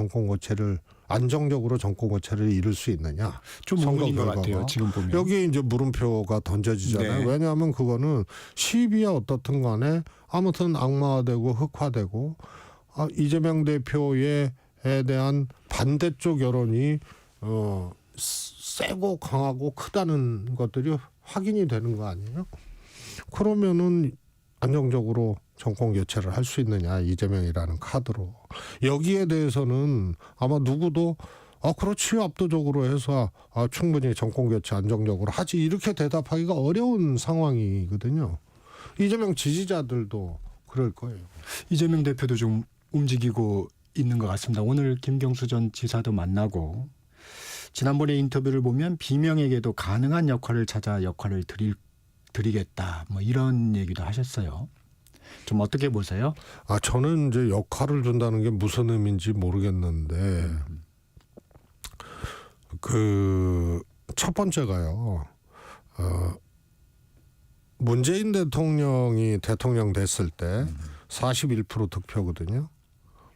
[SPEAKER 9] 안정적으로 정권 교체를 이룰 수 있느냐?
[SPEAKER 1] 좀 의문인 것 같아요. 지금 보면
[SPEAKER 9] 여기에 이제 물음표가 던져지잖아요.
[SPEAKER 1] 네.
[SPEAKER 9] 왜냐하면 그거는 시비야 어떻든 간에 아무튼 악마화되고 흑화되고 이재명 대표에 대한 반대쪽 여론이 세고 강하고 크다는 것들이 확인이 되는 거 아니에요? 그러면은 안정적으로 정권 교체를 할 수 있느냐, 이재명이라는 카드로. 여기에 대해서는 아마 누구도 그렇지, 압도적으로 해서 충분히 정권 교체 안정적으로 하지, 이렇게 대답하기가 어려운 상황이거든요. 이재명 지지자들도 그럴 거예요.
[SPEAKER 1] 이재명 대표도 좀 움직이고 있는 것 같습니다. 오늘 김경수 전 지사도 만나고 지난번에 인터뷰를 보면 비명에게도 가능한 역할을 찾아 역할을 드리겠다, 뭐 이런 얘기도 하셨어요. 좀 어떻게 보세요?
[SPEAKER 9] 저는 이제 역할을 준다는 게 무슨 의미인지 모르겠는데 그 첫 번째가요. 문재인 대통령이 대통령 됐을 때 41% 득표거든요.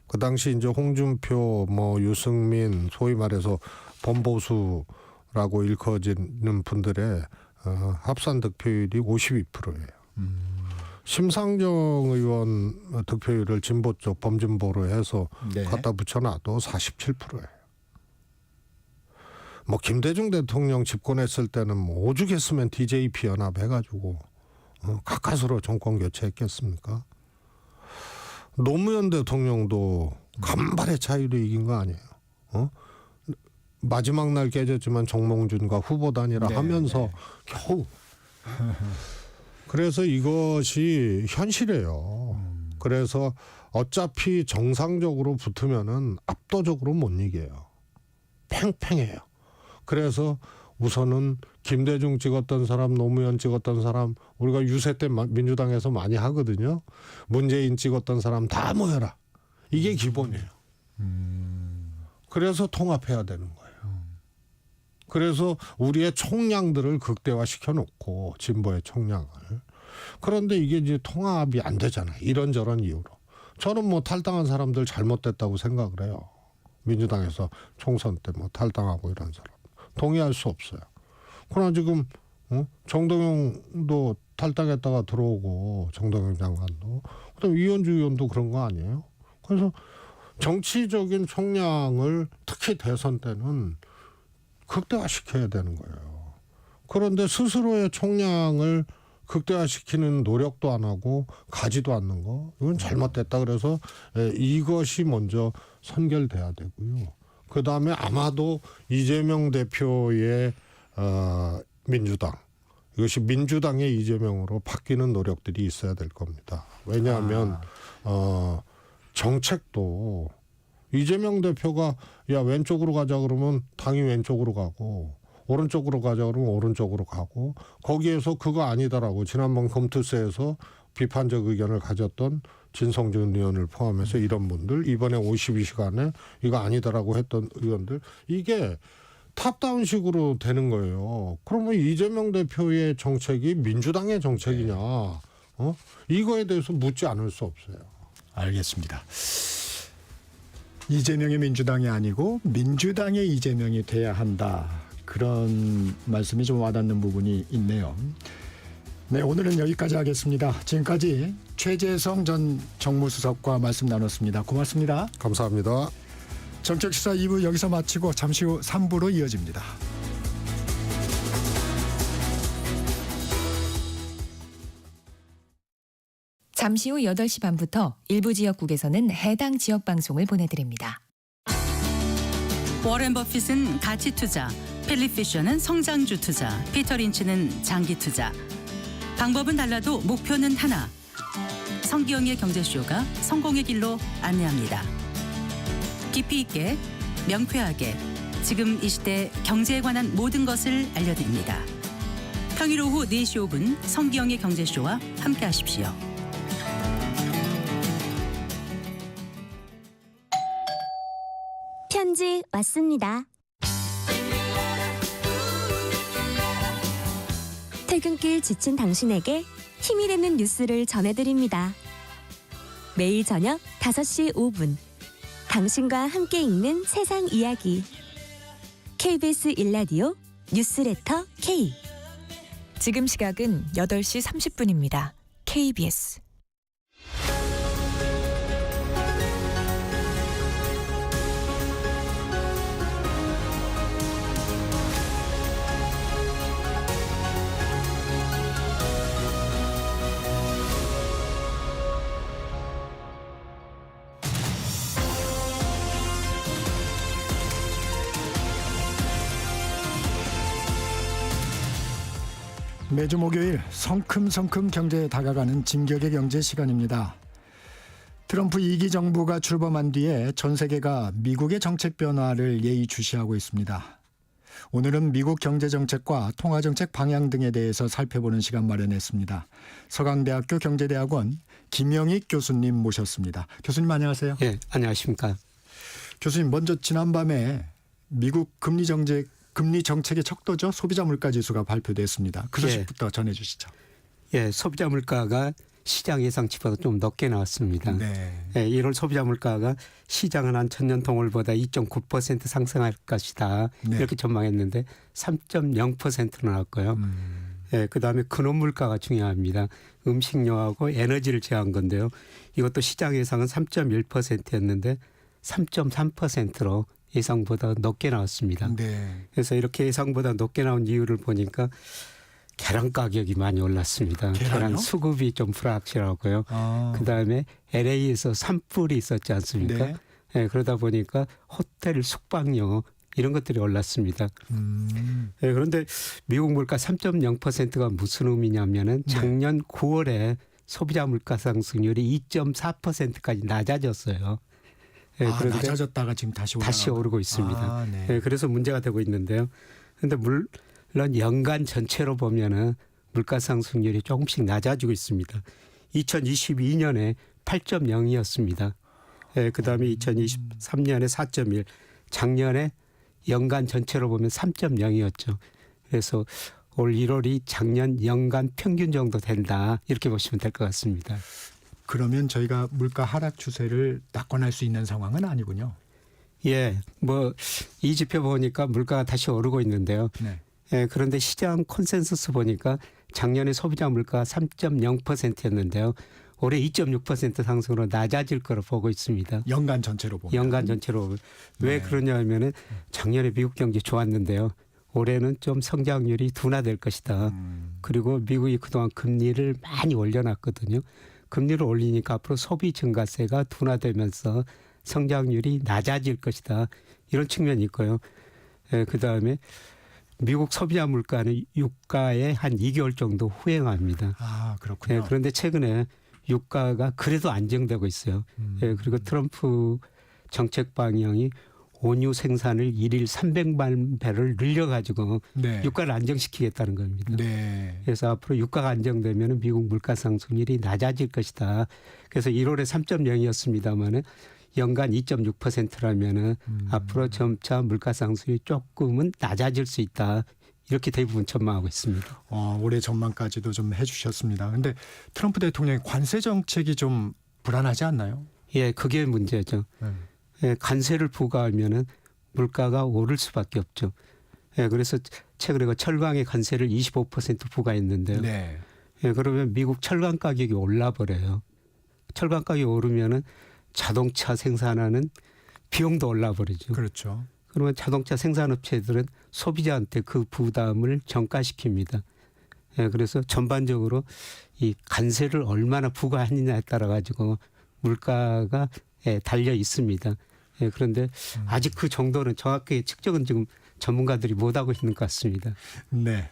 [SPEAKER 9] 그 당시 이제 홍준표, 유승민, 소위 말해서 범보수라고 일컬어지는 분들의 합산 득표율이 52%예요. 심상정 의원 득표율을 진보 쪽 범진보로 해서
[SPEAKER 1] 네.
[SPEAKER 9] 갖다 붙여놔도 47%예요. 김대중 대통령 집권했을 때는 오죽했으면 DJP 연합 해가지고 가까스로 정권 교체했겠습니까? 노무현 대통령도 간발의 차이로 이긴 거 아니에요. 마지막 날 깨졌지만 정몽준과 후보 단일화 하면서 겨우. 그래서 이것이 현실이에요. 그래서 어차피 정상적으로 붙으면은 압도적으로 못 이겨요. 팽팽해요. 그래서 우선은 김대중 찍었던 사람, 노무현 찍었던 사람, 우리가 유세 때 민주당에서 많이 하거든요. 문재인 찍었던 사람 다 모여라. 이게 기본이에요. 그래서 통합해야 되는 거예요. 그래서 우리의 총량들을 극대화시켜 놓고 진보의 총량을. 그런데 이게 이제 통합이 안 되잖아요. 이런저런 이유로. 저는 탈당한 사람들 잘못됐다고 생각을 해요. 민주당에서 총선 때 탈당하고 이런 사람. 동의할 수 없어요. 그러나 지금 정동영도 탈당했다가 들어오고, 정동영 장관도. 그다음에 이현주 의원도 그런 거 아니에요? 그래서 정치적인 총량을 특히 대선 때는 극대화시켜야 되는 거예요. 그런데 스스로의 총량을 극대화시키는 노력도 안 하고 가지도 않는 거, 이건 잘못됐다. 그래서 이것이 먼저 선결돼야 되고요. 그다음에 아마도 이재명 대표의 민주당, 이것이 민주당의 이재명으로 바뀌는 노력들이 있어야 될 겁니다. 왜냐하면 정책도 이재명 대표가 왼쪽으로 가자 그러면 당이 왼쪽으로 가고, 오른쪽으로 가자 그러면 오른쪽으로 가고, 거기에서 그거 아니다라고 지난번 검투세에서 비판적 의견을 가졌던 진성준 의원을 포함해서 이런 분들, 이번에 52시간에 이거 아니다라고 했던 의원들, 이게 탑다운식으로 되는 거예요. 그러면 이재명 대표의 정책이 민주당의 정책이냐, 이거에 대해서 묻지 않을 수 없어요.
[SPEAKER 1] 알겠습니다. 이재명의 민주당이 아니고 민주당의 이재명이 돼야 한다. 그런 말씀이 좀 와닿는 부분이 있네요. 네, 오늘은 여기까지 하겠습니다. 지금까지 최재성 전 정무수석과 말씀 나눴습니다. 고맙습니다.
[SPEAKER 9] 감사합니다.
[SPEAKER 1] 정책시사 2부 여기서 마치고 잠시 후 3부로 이어집니다.
[SPEAKER 8] 잠시 후 8시 반부터 일부 지역국에서는 해당 지역 방송을 보내드립니다.
[SPEAKER 6] 워렌 버핏은 가치 투자, 필립 피셔는 성장주 투자, 피터 린치는 장기 투자. 방법은 달라도 목표는 하나. 성기영의 경제쇼가 성공의 길로 안내합니다. 깊이 있게, 명쾌하게, 지금 이 시대 경제에 관한 모든 것을 알려드립니다. 평일 오후 4시 5분 성기영의 경제쇼와 함께하십시오.
[SPEAKER 10] 편지 왔습니다. 퇴근길 지친 당신에게 힘이 되는 뉴스를 전해드립니다. 매일 저녁 5시 5분 당신과 함께 읽는 세상 이야기 KBS 1라디오 뉴스레터 K.
[SPEAKER 8] 지금 시각은 8시 30분입니다. KBS.
[SPEAKER 1] 매주 목요일 성큼성큼 경제에 다가가는 진격의 경제 시간입니다. 트럼프 2기 정부가 출범한 뒤에 전 세계가 미국의 정책 변화를 예의주시하고 있습니다. 오늘은 미국 경제정책과 통화정책 방향 등에 대해서 살펴보는 시간 마련했습니다. 서강대학교 경제대학원 김영익 교수님 모셨습니다. 교수님 안녕하세요.
[SPEAKER 11] 예, 안녕하십니까.
[SPEAKER 1] 교수님, 먼저 지난밤에 미국 금리 정책의 척도죠. 소비자 물가 지수가 발표됐습니다. 그 소식부터 전해주시죠.
[SPEAKER 11] 예, 소비자 물가가 시장 예상치보다 좀 높게 나왔습니다.
[SPEAKER 1] 네.
[SPEAKER 11] 예, 1월 소비자 물가가 시장은 한 전년 동월보다 2.9% 상승할 것이다.
[SPEAKER 1] 네.
[SPEAKER 11] 이렇게 전망했는데 3.0%로 나왔고요. 예, 그다음에 근원 물가가 중요합니다. 음식료하고 에너지를 제한 건데요. 이것도 시장 예상은 3.1%였는데 3.3%로 예상보다 높게 나왔습니다.
[SPEAKER 1] 네.
[SPEAKER 11] 그래서 이렇게 예상보다 높게 나온 이유를 보니까 계란 가격이 많이 올랐습니다. 계란 수급이 좀 불확실하고요. 그다음에 LA에서 산불이 있었지 않습니까?
[SPEAKER 1] 네.
[SPEAKER 11] 네, 그러다 보니까 호텔 숙박료 이런 것들이 올랐습니다. 네, 그런데 미국 물가 3.0%가 무슨 의미냐면은 작년 9월에 소비자 물가 상승률이 2.4%까지 낮아졌어요. 네, 그런데
[SPEAKER 1] 낮아졌다가 지금 다시
[SPEAKER 11] 오르고 있습니다.
[SPEAKER 1] 네.
[SPEAKER 11] 네, 그래서 문제가 되고 있는데요. 그런데 물론 연간 전체로 보면은 물가 상승률이 조금씩 낮아지고 있습니다. 2022년에 8.0이었습니다. 네, 그다음에 2023년에 4.1, 작년에 연간 전체로 보면 3.0이었죠. 그래서 올 1월이 작년 연간 평균 정도 된다 이렇게 보시면 될 것 같습니다.
[SPEAKER 1] 그러면 저희가 물가 하락 추세를 낙관할 수 있는 상황은 아니군요.
[SPEAKER 11] 예, 뭐 이 지표 보니까 물가가 다시 오르고 있는데요.
[SPEAKER 1] 네.
[SPEAKER 11] 예, 그런데 시장 콘센서스 보니까 작년에 소비자 물가가 3.0%였는데요. 올해 2.6% 상승으로 낮아질 거로 보고 있습니다.
[SPEAKER 1] 연간 전체로 보면.
[SPEAKER 11] 연간 전체로. 왜 그러냐 하면은 작년에 미국 경제 좋았는데요. 올해는 좀 성장률이 둔화될 것이다. 그리고 미국이 그동안 금리를 많이 올려놨거든요. 금리를 올리니까 앞으로 소비 증가세가 둔화되면서 성장률이 낮아질 것이다. 이런 측면이 있고요. 그다음에 미국 소비자 물가는 유가에 한 2개월 정도 후행합니다.
[SPEAKER 1] 아, 그렇군요.
[SPEAKER 11] 그런데 최근에 유가가 그래도 안정되고 있어요. 그리고 트럼프 정책 방향이 원유 생산을 1일 300만 배를 늘려가지고
[SPEAKER 1] 네.
[SPEAKER 11] 유가를 안정시키겠다는 겁니다.
[SPEAKER 1] 네.
[SPEAKER 11] 그래서 앞으로 유가가 안정되면 미국 물가 상승률이 낮아질 것이다. 그래서 1월에 3.0이었습니다마는 연간 2.6%라면은 앞으로 점차 물가 상승률이 조금은 낮아질 수 있다. 이렇게 대부분 전망하고 있습니다.
[SPEAKER 1] 올해 전망까지도 좀 해주셨습니다. 그런데 트럼프 대통령의 관세 정책이 좀 불안하지 않나요?
[SPEAKER 11] 예, 그게 문제죠. 예, 관세를 부과하면은 물가가 오를 수밖에 없죠. 예, 그래서 최근에 철강의 관세를 25% 부과했는데요.
[SPEAKER 1] 네.
[SPEAKER 11] 예, 그러면 미국 철강 가격이 올라 버려요. 철강 가격이 오르면은 자동차 생산하는 비용도 올라 버리죠.
[SPEAKER 1] 그렇죠.
[SPEAKER 11] 그러면 자동차 생산업체들은 소비자한테 그 부담을 전가시킵니다. 예, 그래서 전반적으로 이 관세를 얼마나 부과하느냐에 따라 가지고 물가가 달려 있습니다. 예, 그런데 아직 그 정도는 정확하게 측정은 지금 전문가들이 못하고 있는 것 같습니다.
[SPEAKER 1] 네.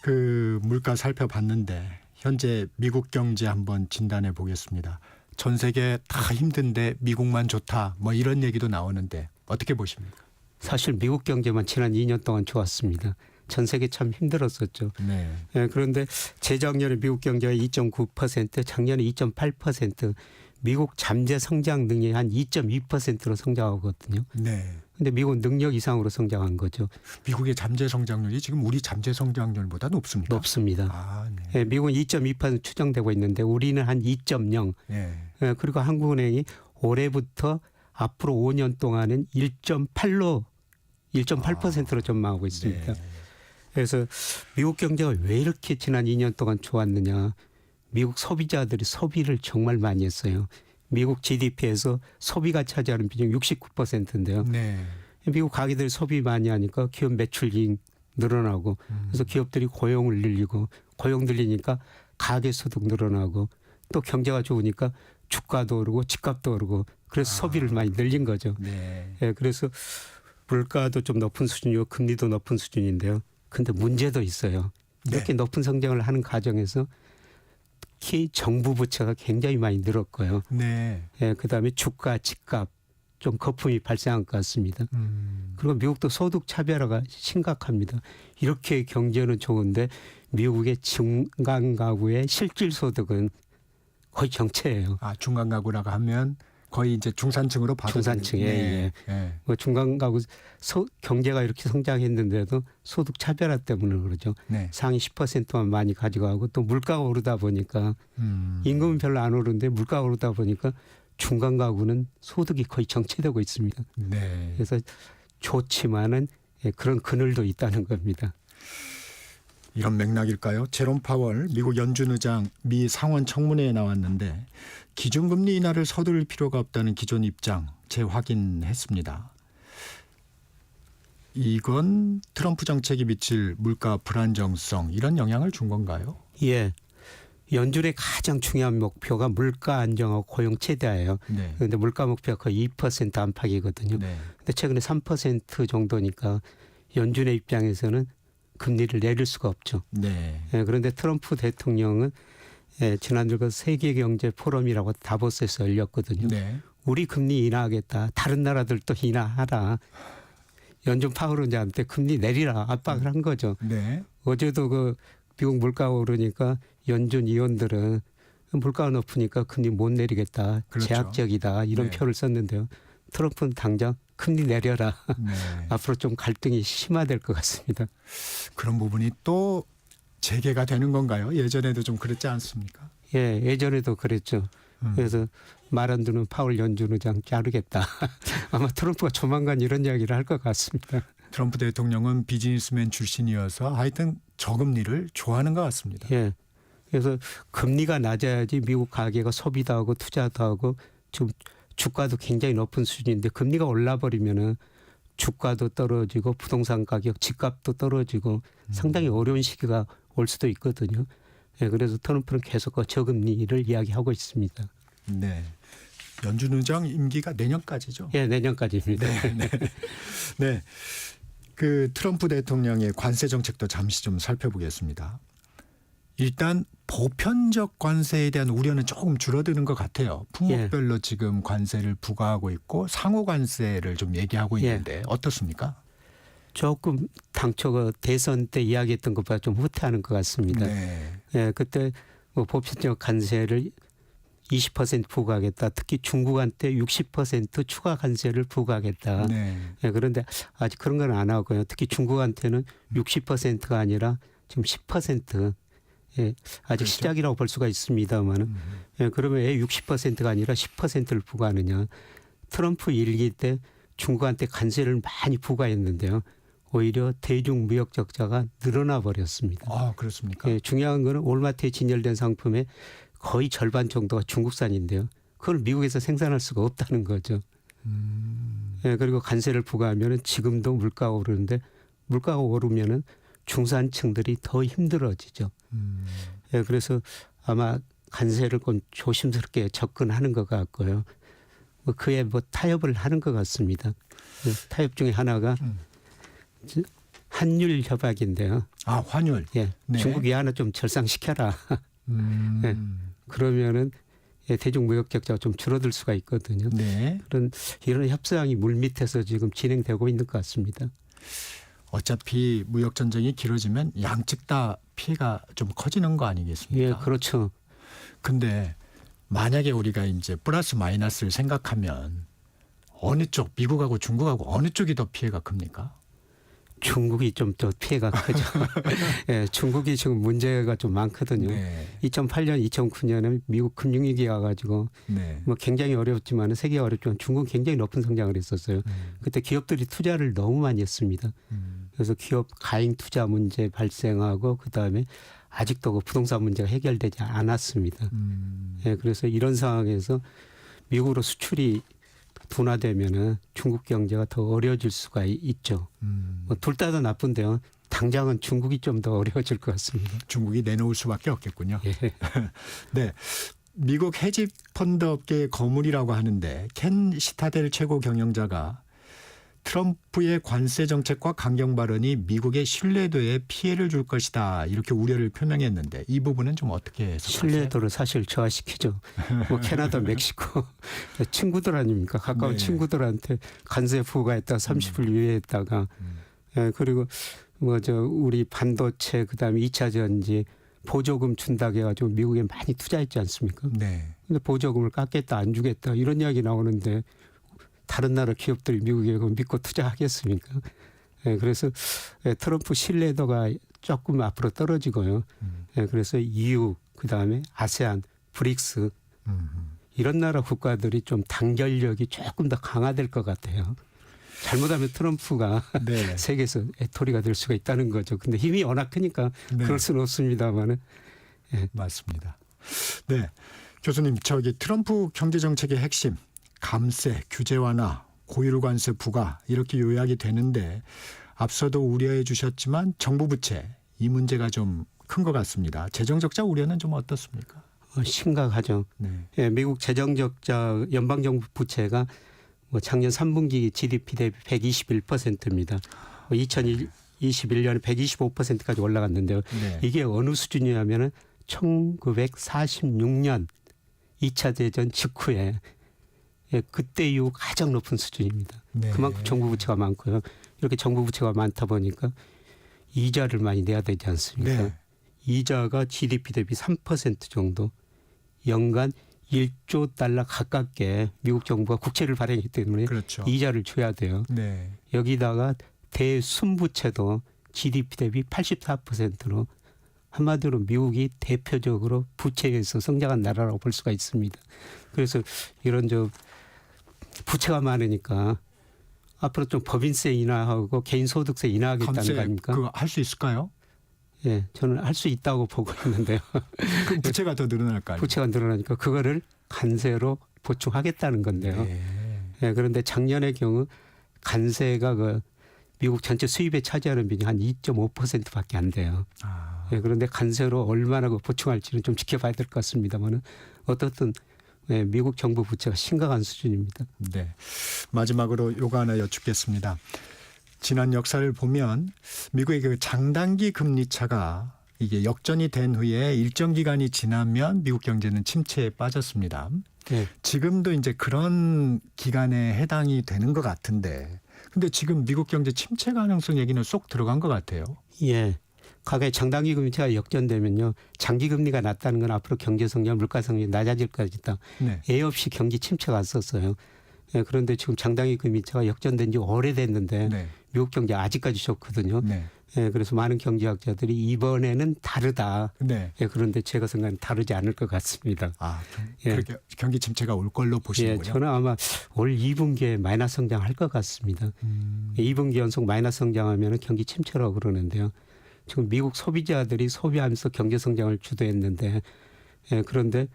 [SPEAKER 1] 그 물가 살펴봤는데 현재 미국 경제 한번 진단해 보겠습니다. 전 세계 다 힘든데 미국만 좋다 뭐 이런 얘기도 나오는데 어떻게 보십니까?
[SPEAKER 11] 사실 미국 경제만 지난 2년 동안 좋았습니다. 전 세계 참 힘들었었죠.
[SPEAKER 1] 네.
[SPEAKER 11] 예, 그런데 재작년에 미국 경제가 2.9%, 작년에 2.8%, 미국 잠재 성장 능력이 한 2.2%로 성장하거든요.
[SPEAKER 1] 네.
[SPEAKER 11] 근데 미국은 능력 이상으로 성장한 거죠.
[SPEAKER 1] 미국의 잠재 성장률이 지금 우리 잠재 성장률보다 높습니까?
[SPEAKER 11] 높습니다.
[SPEAKER 1] 아, 네.
[SPEAKER 11] 예, 미국은 2.2% 추정되고 있는데 우리는 한 2.0.
[SPEAKER 1] 예.
[SPEAKER 11] 예, 그리고 한국은행이 올해부터 앞으로 5년 동안은 1.8%로 전망하고 있습니다.
[SPEAKER 1] 네.
[SPEAKER 11] 그래서 미국 경제가 왜 이렇게 지난 2년 동안 좋았느냐. 미국 소비자들이 소비를 정말 많이 했어요. 미국 GDP에서 소비가 차지하는 비중이 69%인데요.
[SPEAKER 1] 네.
[SPEAKER 11] 미국 가게들이 소비 많이 하니까 기업 매출이 늘어나고 그래서 기업들이 고용을 늘리고 고용 늘리니까 가계 소득 늘어나고 또 경제가 좋으니까 주가도 오르고 집값도 오르고 그래서 소비를 많이 늘린 거죠.
[SPEAKER 1] 네.
[SPEAKER 11] 예, 그래서 물가도 좀 높은 수준이고 금리도 높은 수준인데요. 근데 문제도 있어요. 이렇게 높은 성장을 하는 과정에서 특히 정부 부채가 굉장히 많이 늘었고요.
[SPEAKER 1] 네.
[SPEAKER 11] 예, 그다음에 주가, 집값 좀 거품이 발생한 것 같습니다. 그리고 미국도 소득 차별화가 심각합니다. 이렇게 경제는 좋은데 미국의 중간 가구의 실질 소득은 거의 정체예요.
[SPEAKER 1] 아, 중간 가구라고 하면 거의 이제 중산층으로 봐도
[SPEAKER 11] 중산층, 예. 뭐 중간 가구 경제가 이렇게 성장했는데도 소득 차별화 때문에 그러죠.
[SPEAKER 1] 네.
[SPEAKER 11] 상위 10%만 많이 가져가고 또 물가가 오르다 보니까 임금은 별로 안 오르는데 물가가 오르다 보니까 중간 가구는 소득이 거의 정체되고 있습니다.
[SPEAKER 1] 네.
[SPEAKER 11] 그래서 좋지만은 그런 그늘도 있다는 겁니다.
[SPEAKER 1] 이런 맥락일까요? 제롬 파월 미국 연준 의장 미 상원 청문회에 나왔는데 기준금리 인하를 서두를 필요가 없다는 기존 입장 재확인했습니다. 이건 트럼프 정책이 미칠 물가 불안정성 이런 영향을 준 건가요?
[SPEAKER 11] 예. 연준의 가장 중요한 목표가 물가 안정하고 고용 최대화예요.
[SPEAKER 1] 네.
[SPEAKER 11] 그런데 물가 목표가 거의 2% 안팎이거든요.
[SPEAKER 1] 네.
[SPEAKER 11] 근데 최근에 3% 정도니까 연준의 입장에서는 금리를 내릴 수가 없죠.
[SPEAKER 1] 네.
[SPEAKER 11] 예, 그런데 트럼프 대통령은 지난주 그 세계 경제 포럼이라고 다보스에서 열렸거든요.
[SPEAKER 1] 네.
[SPEAKER 11] 우리 금리 인하하겠다. 다른 나라들도 인하하라. 연준 파월 의장한테 금리 내리라 압박을 한 거죠.
[SPEAKER 1] 네.
[SPEAKER 11] 어제도 그 미국 물가가 오르니까 연준 의원들은 물가가 높으니까 금리 못 내리겠다.
[SPEAKER 1] 그렇죠.
[SPEAKER 11] 제약적이다. 이런
[SPEAKER 1] 네.
[SPEAKER 11] 표를 썼는데요. 트럼프는 당장 금리 내려라.
[SPEAKER 1] 네.
[SPEAKER 11] 앞으로 좀 갈등이 심화될 것 같습니다.
[SPEAKER 1] 그런 부분이 또 재개가 되는 건가요? 예전에도 좀 그랬지 않습니까?
[SPEAKER 11] 예, 예전에도 그랬죠. 그래서 말 안 듣는 파월 연준 의장 자르겠다. 아마 트럼프가 조만간 이런 이야기를 할 것 같습니다.
[SPEAKER 1] 트럼프 대통령은 비즈니스맨 출신이어서 하여튼 저금리를 좋아하는 것 같습니다.
[SPEAKER 11] 예. 그래서 금리가 낮아야지 미국 가계가 소비도 하고 투자도 하고 지금 주가도 굉장히 높은 수준인데 금리가 올라버리면은 주가도 떨어지고 부동산 가격, 집값도 떨어지고 상당히 어려운 시기가 올 수도 있거든요. 예, 그래서 트럼프는 계속 그 저금리를 이야기하고 있습니다.
[SPEAKER 1] 네. 연준 의장 임기가 내년까지죠?
[SPEAKER 11] 예, 내년까지입니다.
[SPEAKER 1] 네. 네. 네. 그 트럼프 대통령의 관세 정책도 잠시 좀 살펴보겠습니다. 일단 보편적 관세에 대한 우려는 조금 줄어드는 것 같아요. 품목별로 지금 관세를 부과하고 있고 상호 관세를 좀 얘기하고 있는데 어떻습니까?
[SPEAKER 11] 조금 당초 그 대선 때 이야기했던 것보다 좀 후퇴하는 것 같습니다.
[SPEAKER 1] 네.
[SPEAKER 11] 예, 그때 뭐 보편적 관세를 20% 부과하겠다. 특히 중국한테 60% 추가 관세를 부과하겠다.
[SPEAKER 1] 네.
[SPEAKER 11] 예, 그런데 아직 그런 건 안 하고요. 특히 중국한테는 60%가 아니라 지금 10%. 예, 아직
[SPEAKER 1] 그렇죠?
[SPEAKER 11] 시작이라고 볼 수가 있습니다만은. 예, 그러면 왜 60%가 아니라 10%를 부과하느냐. 트럼프 일기 때 중국한테 관세를 많이 부과했는데요. 오히려 대중무역 적자가 늘어나 버렸습니다.
[SPEAKER 1] 아, 그렇습니까?
[SPEAKER 11] 예, 중요한 거는 월마트에 진열된 상품의 거의 절반 정도가 중국산인데요. 그걸 미국에서 생산할 수가 없다는 거죠. 예, 그리고 관세를 부과하면 지금도 물가가 오르는데 물가가 오르면은 중산층들이 더 힘들어지죠. 예, 그래서 아마 관세를 좀 조심스럽게 접근하는 것 같고요. 뭐 그에 뭐 타협을 하는 것 같습니다. 그 타협 중에 하나가 환율 협약인데요.
[SPEAKER 1] 아, 환율.
[SPEAKER 11] 예,
[SPEAKER 1] 네.
[SPEAKER 11] 중국이 하나 좀 절상시켜라. 예, 그러면은 대중무역 적자가 좀 줄어들 수가 있거든요.
[SPEAKER 1] 네.
[SPEAKER 11] 이런 협상이 물밑에서 지금 진행되고 있는 것 같습니다.
[SPEAKER 1] 어차피 무역 전쟁이 길어지면 양측 다 피해가 좀 커지는 거 아니겠습니까?
[SPEAKER 11] 예, 그렇죠.
[SPEAKER 1] 근데 만약에 우리가 이제 플러스 마이너스를 생각하면 어느 쪽, 미국하고 중국하고 어느 쪽이 더 피해가 큽니까?
[SPEAKER 11] 중국이 좀 더 피해가 크죠. 예, 중국이 지금 문제가 좀 많거든요.
[SPEAKER 1] 네.
[SPEAKER 11] 2008년, 2009년에 미국 금융위기 와가지고
[SPEAKER 1] 네.
[SPEAKER 11] 뭐 굉장히 어렵지만 세계가 어렵지만 중국은 굉장히 높은 성장을 했었어요. 그때 기업들이 투자를 너무 많이 했습니다. 그래서 기업 가잉 투자 문제 발생하고 그다음에 아직도 그 부동산 문제가 해결되지 않았습니다. 예, 그래서 이런 상황에서 미국으로 수출이 둔화되면은 중국 경제가 더 어려워질 수가 있죠. 뭐 둘 다 더 나쁜데요. 당장은 중국이 좀 더 어려워질 것 같습니다.
[SPEAKER 1] 중국이 내놓을 수밖에 없겠군요.
[SPEAKER 11] 예.
[SPEAKER 1] 네. 미국 헤지 펀드 업계의 거물이라고 하는데 켄 시타델 최고 경영자가 트럼프의 관세 정책과 강경 발언이 미국의 신뢰도에 피해를 줄 것이다 이렇게 우려를 표명했는데 이 부분은 좀 어떻게 해석하세요?
[SPEAKER 11] 신뢰도를 사실 저하시키죠. 뭐 캐나다, 멕시코 친구들 아닙니까? 가까운
[SPEAKER 1] 네.
[SPEAKER 11] 친구들한테 관세 부과했다가 30을 유예했다가 예, 그리고 뭐 저 우리 반도체 그다음에 2차 전지 보조금 준다고 해가지고 미국에 많이 투자했지 않습니까?
[SPEAKER 1] 네.
[SPEAKER 11] 근데 보조금을 깎겠다 안 주겠다 이런 이야기 나오는데 다른 나라 기업들이 미국에 그거 믿고 투자하겠습니까? 예, 그래서 트럼프 신뢰도가 조금 앞으로 떨어지고요. 예, 그래서 EU 그다음에 아세안, 브릭스 이런 나라 국가들이 좀 단결력이 조금 더 강화될 것 같아요. 잘못하면 트럼프가
[SPEAKER 1] 네.
[SPEAKER 11] 세계에서 애토리가 될 수가 있다는 거죠. 근데 힘이 워낙 크니까
[SPEAKER 1] 네.
[SPEAKER 11] 그럴 수는 없습니다만은.
[SPEAKER 1] 맞습니다. 네. 교수님, 저기 트럼프 경제 정책의 핵심 감세, 규제 완화, 고율 관세 부과 이렇게 요약이 되는데 앞서도 우려해 주셨지만 정부 부채 이 문제가 좀 큰 것 같습니다. 재정 적자 우려는 좀 어떻습니까?
[SPEAKER 11] 심각하죠.
[SPEAKER 1] 네.
[SPEAKER 11] 예, 미국 재정 적자 연방정부 부채가 뭐 작년 3분기 GDP 대비 121%입니다. 2021년에 125%까지 올라갔는데요.
[SPEAKER 1] 네.
[SPEAKER 11] 이게 어느 수준이냐면은 1946년 2차 대전 직후에 예, 그때 이후 가장 높은 수준입니다.
[SPEAKER 1] 네.
[SPEAKER 11] 그만큼 정부 부채가 많고요. 이렇게 정부 부채가 많다 보니까 이자를 많이 내야 되지 않습니까?
[SPEAKER 1] 네.
[SPEAKER 11] 이자가 GDP 대비 3% 정도 연간 1조 달러 가깝게 미국 정부가 국채를 발행했기 때문에
[SPEAKER 1] 그렇죠.
[SPEAKER 11] 이자를 줘야 돼요.
[SPEAKER 1] 네.
[SPEAKER 11] 여기다가 대순부채도 GDP 대비 84%로 한마디로 미국이 대표적으로 부채에서 성장한 나라라고 볼 수가 있습니다. 그래서 이런 저 부채가 많으니까 앞으로 좀 법인세 인하하고 개인소득세 인하하겠다는 거 아닙니까?
[SPEAKER 1] 그거 할 수 있을까요?
[SPEAKER 11] 예, 저는 할 수 있다고 보고 있는데요.
[SPEAKER 1] 그럼 부채가 더 늘어날까요?
[SPEAKER 11] 부채가 늘어나니까 그거를 관세로 보충하겠다는 건데요.
[SPEAKER 1] 네.
[SPEAKER 11] 예, 그런데 작년의 경우 관세가 그 미국 전체 수입에 차지하는 비중이 한 2.5%밖에 안 돼요.
[SPEAKER 1] 아.
[SPEAKER 11] 예, 그런데 관세로 얼마나 그 보충할지는 좀 지켜봐야 될 것 같습니다만은 어떻든 예, 미국 정부 부채가 심각한 수준입니다.
[SPEAKER 1] 네. 마지막으로 요거 하나 여쭙겠습니다. 지난 역사를 보면 미국의 그 장단기 금리 차가 이게 역전이 된 후에 일정 기간이 지나면 미국 경제는 침체에 빠졌습니다.
[SPEAKER 11] 예.
[SPEAKER 1] 지금도 이제 그런 기간에 해당이 되는 것 같은데 근데 지금 미국 경제 침체 가능성 얘기는 쏙 들어간 것 같아요.
[SPEAKER 11] 예. 과거에 장단기 금리가 역전되면요. 장기 금리가 낮다는 건 앞으로 경제 성장, 물가 성장이 낮아질 것이다.
[SPEAKER 1] 네.
[SPEAKER 11] 애 없이 경기 침체가 왔었어요. 예, 그런데 지금 장단기 금리차가 역전된 지 오래됐는데
[SPEAKER 1] 네.
[SPEAKER 11] 미국 경제 아직까지 좋거든요.
[SPEAKER 1] 네.
[SPEAKER 11] 예, 그래서 많은 경제학자들이 이번에는 다르다.
[SPEAKER 1] 네.
[SPEAKER 11] 예, 그런데 제가 생각하는 다르지 않을 것 같습니다.
[SPEAKER 1] 아,
[SPEAKER 11] 예.
[SPEAKER 1] 그렇게 경기 침체가 올 걸로
[SPEAKER 11] 예,
[SPEAKER 1] 보시는군요.
[SPEAKER 11] 저는 아마 올 2분기에 마이너스 성장할 것 같습니다. 2분기 연속 마이너스 성장하면 경기 침체라고 그러는데요. 지금 미국 소비자들이 소비하면서 경제 성장을 주도했는데 예, 그런데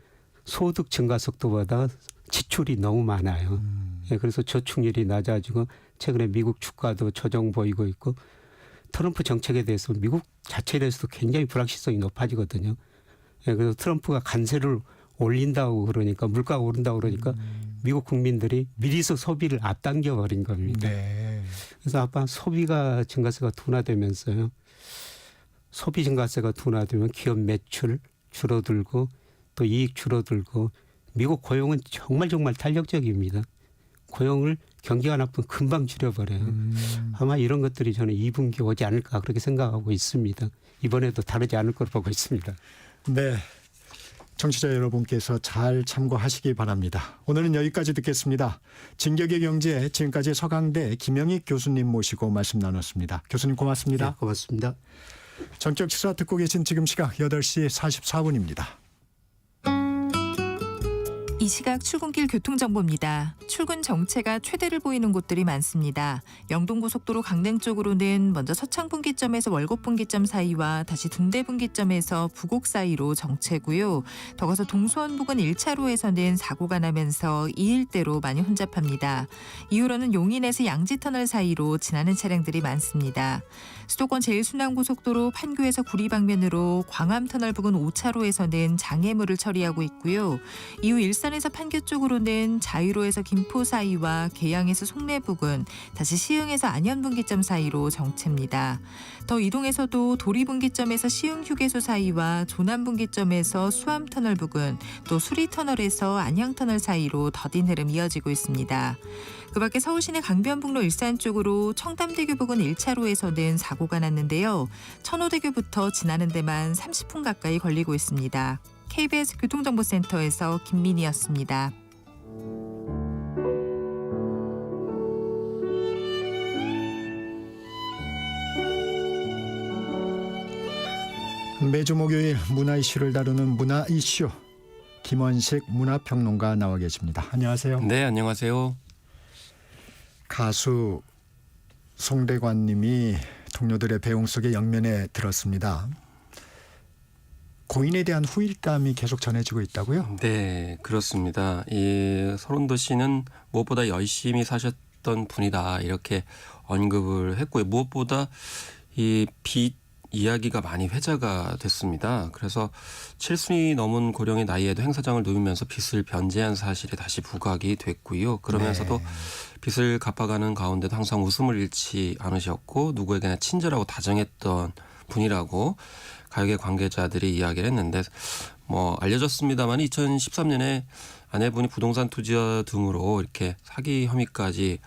[SPEAKER 11] 소득 증가 속도보다 지출이 너무 많아요. 예, 그래서 저축률이 낮아지고 최근에 미국 주가도 조정 보이고 있고 트럼프 정책에 대해서 미국 자체에 대해서도 굉장히 불확실성이 높아지거든요. 예, 그래서 트럼프가 관세를 올린다고 그러니까 물가가 오른다고 그러니까 미국 국민들이 미리서 소비를 앞당겨 버린 겁니다.
[SPEAKER 1] 네.
[SPEAKER 11] 그래서 아마 소비가 증가세가 둔화되면서요. 소비 증가세가 둔화되면 기업 매출 줄어들고 또 이익 줄어들고 미국 고용은 정말 탄력적입니다. 고용을 경기가 나쁘면 금방 줄여버려요. 아마 이런 것들이 저는 2분기 오지 않을까 그렇게 생각하고 있습니다. 이번에도 다르지 않을 거로 보고 있습니다.
[SPEAKER 1] 네. 청취자 여러분께서 잘 참고하시기 바랍니다. 오늘은 여기까지 듣겠습니다. 진격의 경제 지금까지 서강대 김영익 교수님 모시고 말씀 나눴습니다. 교수님 고맙습니다.
[SPEAKER 11] 네, 고맙습니다.
[SPEAKER 1] 전격 시사 듣고 계신 지금 시각 8시 44분입니다.
[SPEAKER 4] 이 시각 출근길 교통정보입니다. 출근 정체가 최대를 보이는 곳들이 많습니다. 영동고속도로 강릉 쪽으로는 먼저 서창분기점에서 월곡분기점 사이와 다시 둔대분기점에서 부곡 사이로 정체고요. 더 가서 동수원 부근 1차로에서는 사고가 나면서 이 일대로 많이 혼잡합니다. 이후로는 용인에서 양지터널 사이로 지나는 차량들이 많습니다. 수도권 제1순환고속도로 판교에서 구리 방면으로 광암터널 부근 5차로에서는 장애물을 처리하고 있고요. 이후 일산에서 판교 쪽으로는 자유로에서 김포 사이와 계양에서 송내 부근, 다시 시흥에서 안현분기점 사이로 정체입니다. 더 이동해서도 도리분기점에서 시흥휴게소 사이와 조남분기점에서 수암터널 부근, 또 수리터널에서 안양터널 사이로 더딘 흐름 이어지고 있습니다. 그 밖에 서울시내 강변북로 일산 쪽으로 청담대교 부근 1차로에서는 사고가 났는데요. 천호대교부터 지나는 데만 30분 가까이 걸리고 있습니다. KBS 교통정보센터에서 김민희였습니다.
[SPEAKER 1] 매주 목요일 문화 이슈를 다루는 문화 이슈. 김원식 문화평론가 나와 계십니다. 안녕하세요.
[SPEAKER 12] 네, 안녕하세요.
[SPEAKER 1] 가수 송대관님이 동료들의 배웅 속에 영면에 들었습니다. 고인에 대한 후일담이 계속 전해지고 있다고요?
[SPEAKER 12] 네, 그렇습니다. 이 서른도 씨는 무엇보다 열심히 사셨던 분이다 이렇게 언급을 했고요. 무엇보다 이 빚 이야기가 많이 회자가 됐습니다. 그래서 7순이 넘은 고령의 나이에도 행사장을 누비면서 빚을 변제한 사실이 다시 부각이 됐고요. 그러면서도
[SPEAKER 1] 네.
[SPEAKER 12] 빚을 갚아가는 가운데도 항상 웃음을 잃지 않으셨고 누구에게나 친절하고 다정했던 분이라고 가요계 관계자들이 이야기를 했는데 뭐 알려졌습니다만 2013년에 아내분이 부동산 투자 등으로 이렇게 사기 혐의까지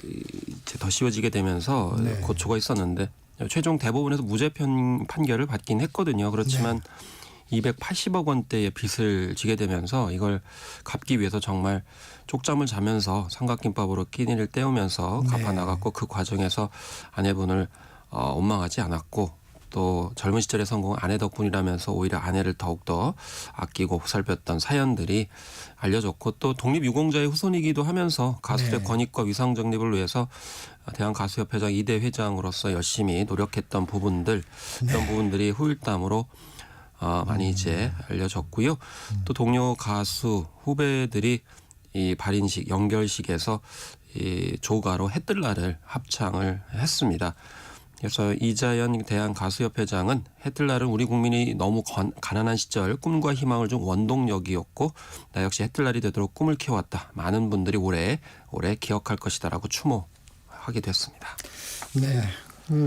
[SPEAKER 12] 이제 더 씌워지게 되면서
[SPEAKER 1] 네.
[SPEAKER 12] 고초가 있었는데 최종 대법원에서 무죄 판결을 받긴 했거든요. 그렇지만 네. 280억 원대의 빚을 지게 되면서 이걸 갚기 위해서 정말 쪽잠을 자면서 삼각김밥으로 끼니를 때우면서 갚아 나갔고 그 과정에서 아내분을 원망하지 않았고 또 젊은 시절에 성공한 아내 덕분이라면서 오히려 아내를 더욱더 아끼고 보살폈던 사연들이 알려졌고 또 독립유공자의 후손이기도 하면서 가수의 권익과 위상 정립을 위해서 대한가수협회장 2대 회장으로서 열심히 노력했던 부분들 이런 부분들이 후일담으로 많이 이제 알려졌고요. 또 동료 가수 후배들이 이 발인식 연결식에서 이 조가로 해뜰날을 합창을 했습니다. 그래서 이자연 대한가수협회장은 해뜰날은 우리 국민이 너무 가난한 시절 꿈과 희망을 준 원동력이었고 나 역시 해뜰날이 되도록 꿈을 키워왔다. 많은 분들이 오래 기억할 것이다라고 추모하기도 했습니다.
[SPEAKER 1] 네,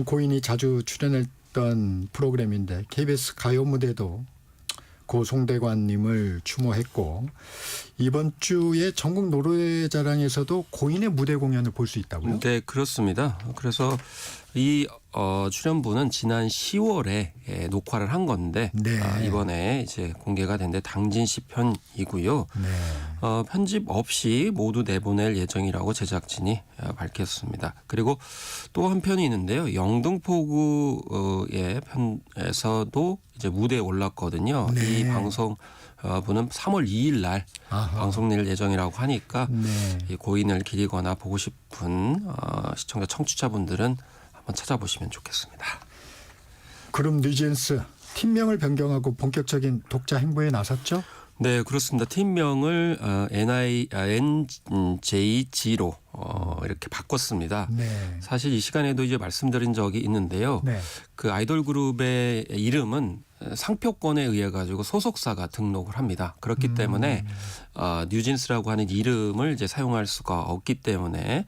[SPEAKER 1] 고인이 자주 출연했던 프로그램인데 KBS 가요 무대도 고 송대관님을 추모했고 이번 주에 전국 노래자랑에서도 고인의 무대 공연을 볼 수 있다고요?
[SPEAKER 12] 네, 그렇습니다. 그래서 이 출연분은 지난 10월에 녹화를 한 건데 이번에 이제 공개가 된데 당진 씨 편이고요. 편집 없이 모두 내보낼 예정이라고 제작진이 밝혔습니다. 그리고 또 한 편이 있는데요. 영등포구의 편에서도 이제 무대에 올랐거든요. 이 방송 분은 3월 2일 날 방송될 예정이라고 하니까 이 고인을 기리거나 보고 싶은 시청자 청취자분들은 한번 찾아보시면 좋겠습니다.
[SPEAKER 1] 그룹 뉴진스 팀명을 변경하고 본격적인 독자 행보에 나섰죠?
[SPEAKER 12] 네, 그렇습니다. 팀명을 NJG로 이렇게 바꿨습니다. 사실 이 시간에도 이제 말씀드린 적이 있는데요. 그 아이돌 그룹의 이름은 상표권에 의해 가지고 소속사가 등록을 합니다. 그렇기 때문에 뉴진스라고 하는 이름을 이제 사용할 수가 없기 때문에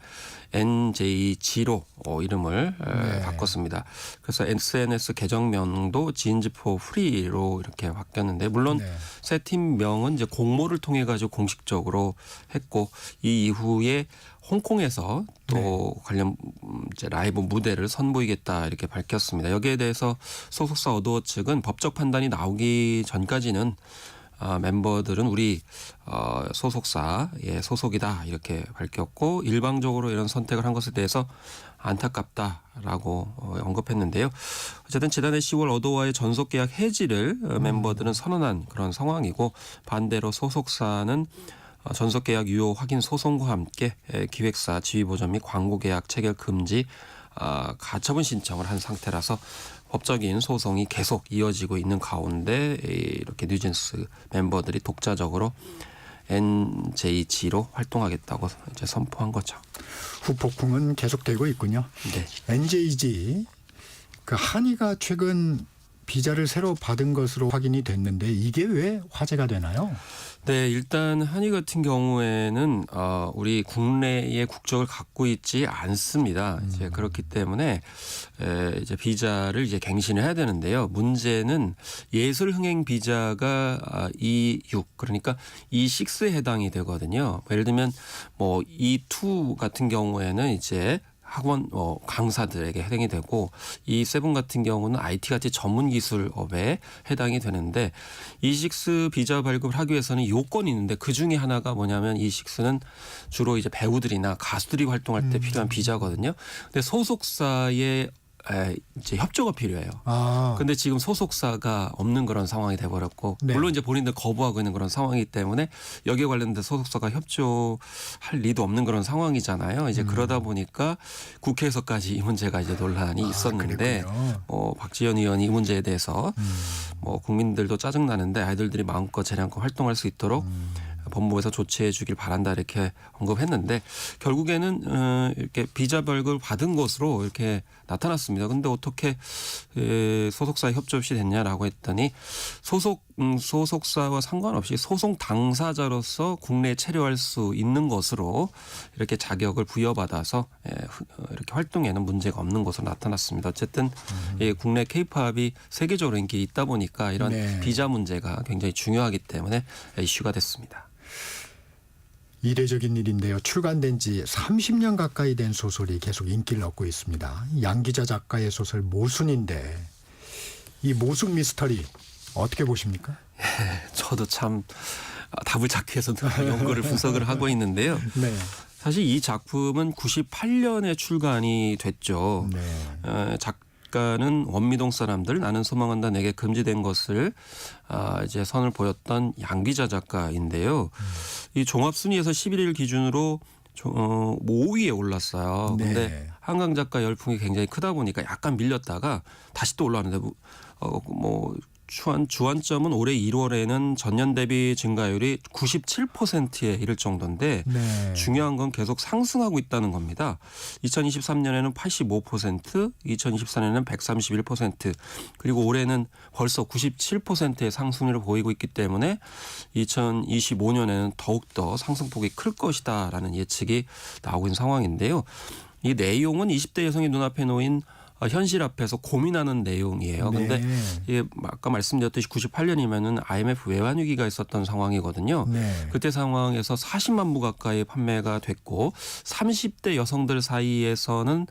[SPEAKER 12] NJG로 이름을 바꿨습니다. 그래서 SNS 계정명도 지인즈4 프리로 이렇게 바뀌었는데 물론 새 팀명은 이제 공모를 통해 가지고 공식적으로 했고 이 이후에 홍콩에서 또 관련 이제 라이브 무대를 선보이겠다 이렇게 밝혔습니다. 여기에 대해서 소속사 어도어 측은 법적 법적 판단이 나오기 전까지는 멤버들은 우리 소속사의 소속이다 이렇게 밝혔고 일방적으로 이런 선택을 한 것에 대해서 안타깝다라고 언급했는데요. 어쨌든 지난해 10월 어도와의 전속 계약 해지를 멤버들은 선언한 그런 상황이고 반대로 소속사는 전속 계약 유효 확인 소송과 함께 기획사 지휘 보전 및 광고 계약 체결 금지 가처분 신청을 한 상태라서 법적인 소송이 계속 이어지고 있는 가운데 이렇게 뉴진스 멤버들이 독자적으로 NJG로 활동하겠다고 이제 선포한 거죠.
[SPEAKER 1] 후폭풍은 계속되고 있군요.
[SPEAKER 12] 네.
[SPEAKER 1] NJG 그 한이가 최근 비자를 새로 받은 것으로 확인이 됐는데 이게 왜 화제가 되나요?
[SPEAKER 12] 네, 일단 한이 같은 경우에는 우리 국내의 국적을 갖고 있지 않습니다. 이제 그렇기 때문에 이제 비자를 이제 갱신을 해야 되는데요. 문제는 예술 흥행 비자가 E6 그러니까 E6에 해당이 되거든요. 예를 들면 뭐 E2 같은 경우에는 이제 학원 강사들에게 해당이 되고 이 세븐 같은 경우는 IT 같이 전문 기술업에 해당이 되는데 E6 비자 발급을 하기 위해서는 요건이 있는데 그 중에 하나가 뭐냐면 E6는 주로 이제 배우들이나 가수들이 활동할 때 필요한 비자거든요. 근데 소속사의 이제 협조가 필요해요. 근데 지금 소속사가 없는 그런 상황이 돼버렸고
[SPEAKER 1] 네.
[SPEAKER 12] 물론 이제 본인들 거부하고 있는 그런 상황이기 때문에 여기에 관련된 소속사가 협조할 리도 없는 그런 상황이잖아요. 이제 그러다 보니까 국회에서까지 이 문제가 이제 논란이 있었는데 박지원 의원이 이 문제에 대해서 뭐 국민들도 짜증 나는데 아이돌들이 마음껏 재량껏 활동할 수 있도록 법무부에서 조치해 주길 바란다 이렇게 언급했는데 결국에는 이렇게 비자 발급을 받은 것으로 이렇게 나타났습니다. 근데 어떻게 소속사에 협조 없이 됐냐라고 했더니 소속사와 상관없이 소송 당사자로서 국내에 체류할 수 있는 것으로 이렇게 자격을 부여받아서 이렇게 활동에는 문제가 없는 것으로 나타났습니다. 어쨌든 국내 K-팝이 세계적으로 인기 있다 보니까 이런
[SPEAKER 1] 네.
[SPEAKER 12] 비자 문제가 굉장히 중요하기 때문에 이슈가 됐습니다.
[SPEAKER 1] 이례적인 일인데요. 출간된 지 30년 가까이 된 소설이 계속 인기를 얻고 있습니다. 양기자 작가의 소설 모순인데 이 모순 미스터리 어떻게 보십니까?
[SPEAKER 12] 저도 참 답을 찾기 위해서 연구를 분석을 하고 있는데요.
[SPEAKER 1] 네.
[SPEAKER 12] 사실 이 작품은 98년에 출간이 됐죠.
[SPEAKER 1] 네.
[SPEAKER 12] 작가는 원미동 사람들 나는 소망한다 내게 금지된 것을 이제 선을 보였던 양기자 작가인데요. 이 종합 순위에서 11일 기준으로 5위에 올랐어요.
[SPEAKER 1] 네.
[SPEAKER 12] 근데 한강 작가 열풍이 굉장히 크다 보니까 약간 밀렸다가 다시 또 올라왔는데 주안점은 올해 1월에는 전년 대비 증가율이 97%에 이를 정도인데
[SPEAKER 1] 네.
[SPEAKER 12] 중요한 건 계속 상승하고 있다는 겁니다. 2023년에는 85%, 2024년에는 131%, 그리고 올해는 벌써 97%의 상승률을 보이고 있기 때문에 2025년에는 더욱더 상승폭이 클 것이다라는 예측이 나오고 있는 상황인데요. 이 내용은 20대 여성의 눈앞에 놓인 현실 앞에서 고민하는 내용이에요. 그런데
[SPEAKER 1] 네.
[SPEAKER 12] 아까 말씀드렸듯이 98년이면은 IMF 외환 위기가 있었던 상황이거든요.
[SPEAKER 1] 네.
[SPEAKER 12] 그때 상황에서 40만 부 가까이 판매가 됐고 30대 여성들 사이에서는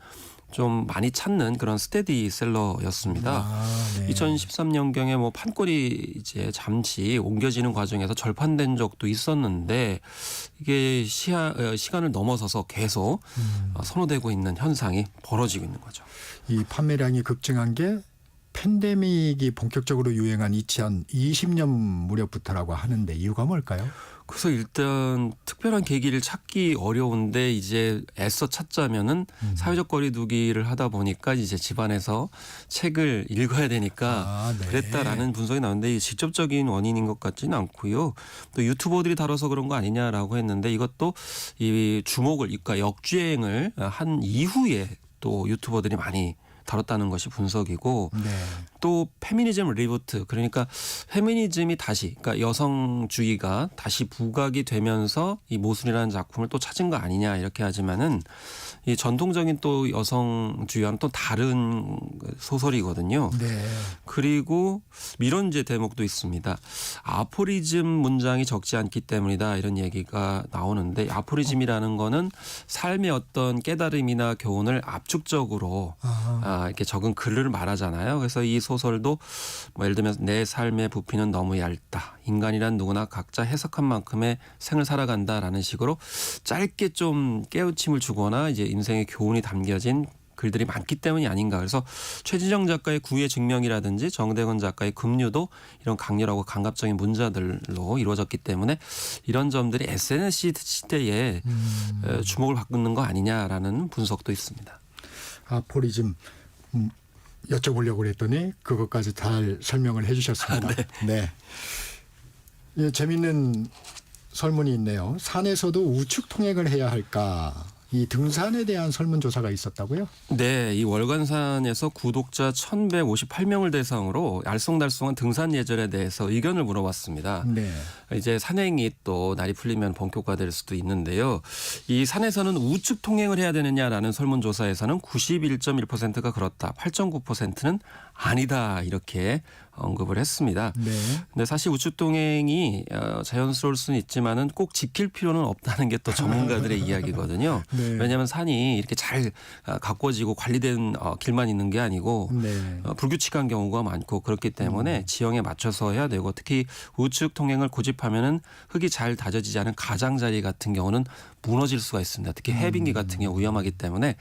[SPEAKER 12] 좀 많이 찾는 그런 스테디셀러였습니다. 2013년경에 뭐 판권이 이제 잠시 옮겨지는 과정에서 절판된 적도 있었는데 이게 시간을 넘어서서 계속 선호되고 있는 현상이 벌어지고 있는 거죠.
[SPEAKER 1] 이 판매량이 급증한 게 팬데믹이 본격적으로 유행한 2020년 무렵부터라고 하는데 이유가 뭘까요?
[SPEAKER 12] 그래서 일단 특별한 계기를 찾기 어려운데 이제 애써 찾자면은 사회적 거리두기를 하다 보니까 이제 집안에서 책을 읽어야 되니까
[SPEAKER 1] 네.
[SPEAKER 12] 그랬다라는 분석이 나오는데 직접적인 원인인 것 같지는 않고요. 또 유튜버들이 다뤄서 그런 거 아니냐라고 했는데 이것도 이 주목을 그러니까 역주행을 한 이후에 또 유튜버들이 많이 다뤘다는 것이 분석이고
[SPEAKER 1] 네.
[SPEAKER 12] 또 페미니즘 리부트 그러니까 페미니즘이 다시 그러니까 여성주의가 다시 부각이 되면서 이 모순이라는 작품을 또 찾은 거 아니냐 이렇게 하지만은 이 전통적인 또 여성주의와는 또 다른 소설이거든요.
[SPEAKER 1] 네.
[SPEAKER 12] 그리고 이런 대목도 있습니다. 아포리즘 문장이 적지 않기 때문이다 이런 얘기가 나오는데 아포리즘이라는 거는 삶의 어떤 깨달음이나 교훈을 압축적으로 이렇게 적은 글을 말하잖아요. 그래서 이 소설도 뭐 예를 들면 내 삶의 부피는 너무 얇다. 인간이란 누구나 각자 해석한 만큼의 생을 살아간다라는 식으로 짧게 좀 깨우침을 주거나 이제 인생의 교훈이 담겨진 글들이 많기 때문이 아닌가. 그래서 최진정 작가의 구의 증명이라든지 정대건 작가의 급류도 이런 강렬하고 감각적인 문자들로 이루어졌기 때문에 이런 점들이 SNS 시대에 주목을 받는 거 아니냐라는 분석도 있습니다.
[SPEAKER 1] 아포리즘 여쭤보려고 그랬더니 그것까지 잘 설명을 해주셨습니다. 네. 예, 재밌는 설문이 있네요. 산에서도 우측 통행을 해야 할까? 이 등산에 대한 설문조사가 있었다고요?
[SPEAKER 12] 네, 이 월간산에서 구독자 1,158명을 대상으로 알쏭달쏭한 등산 예절에 대해서 의견을 물어봤습니다.
[SPEAKER 1] 네.
[SPEAKER 12] 이제 산행이 또 날이 풀리면 본격화될 수도 있는데요. 이 산에서는 우측 통행을 해야 되느냐라는 설문조사에서는 91.1%가 그렇다, 8.9%는 아니다 이렇게 언급을 했습니다.
[SPEAKER 1] 네.
[SPEAKER 12] 근데 사실 우측 통행이 자연스러울 수는 있지만은 꼭 지킬 필요는 없다는 게 또 전문가들의 이야기거든요.
[SPEAKER 1] 네.
[SPEAKER 12] 왜냐하면 산이 이렇게 잘 가꿔지고 관리된 길만 있는 게 아니고
[SPEAKER 1] 네.
[SPEAKER 12] 불규칙한 경우가 많고 그렇기 때문에 지형에 맞춰서 해야 되고 특히 우측 통행을 고집하면은 흙이 잘 다져지지 않은 가장자리 같은 경우는 무너질 수가 있습니다. 특히 해빙기 같은 경우 위험하기 때문에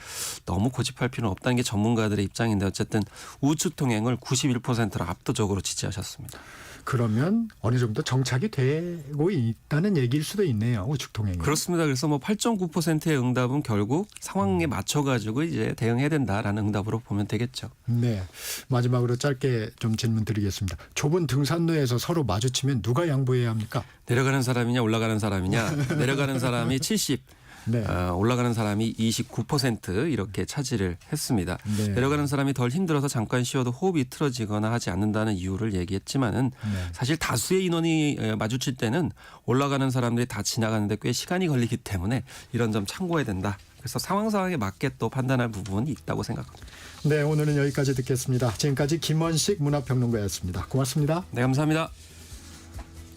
[SPEAKER 12] 너무 고집할 필요는 없다는 게 전문가들의 입장인데 어쨌든 우측 통행을 91%로 압도적으로 지지하셨습니다.
[SPEAKER 1] 그러면 어느 정도 정착이 되고 있다는 얘기일 수도 있네요. 우측 통행이.
[SPEAKER 12] 그렇습니다. 그래서 뭐 8.9%의 응답은 결국 상황에 맞춰가지고 이제 대응해야 된다라는 응답으로 보면 되겠죠.
[SPEAKER 1] 네. 마지막으로 짧게 좀 질문 드리겠습니다. 좁은 등산로에서 서로 마주치면 누가 양보해야 합니까?
[SPEAKER 12] 내려가는 사람이냐 올라가는 사람이냐. 내려가는 사람이 70.
[SPEAKER 1] 네.
[SPEAKER 12] 올라가는 사람이 29% 이렇게 차지를 했습니다.
[SPEAKER 1] 네.
[SPEAKER 12] 내려가는 사람이 덜 힘들어서 잠깐 쉬어도 호흡이 틀어지거나 하지 않는다는 이유를 얘기했지만은
[SPEAKER 1] 네.
[SPEAKER 12] 사실 다수의 인원이 마주칠 때는 올라가는 사람들이 다 지나가는데 꽤 시간이 걸리기 때문에 이런 점 참고해야 된다. 그래서 상황에 맞게 또 판단할 부분이 있다고 생각합니다.
[SPEAKER 1] 네, 오늘은 여기까지 듣겠습니다. 지금까지 김원식 문화평론가였습니다. 고맙습니다.
[SPEAKER 12] 네, 감사합니다.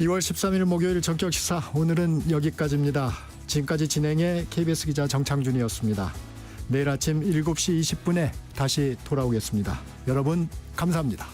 [SPEAKER 1] 2월 13일 목요일 전격 시사 오늘은 여기까지입니다. 지금까지 진행의 KBS 기자 정창준이었습니다. 내일 아침 7시 20분에 다시 돌아오겠습니다. 여러분 감사합니다.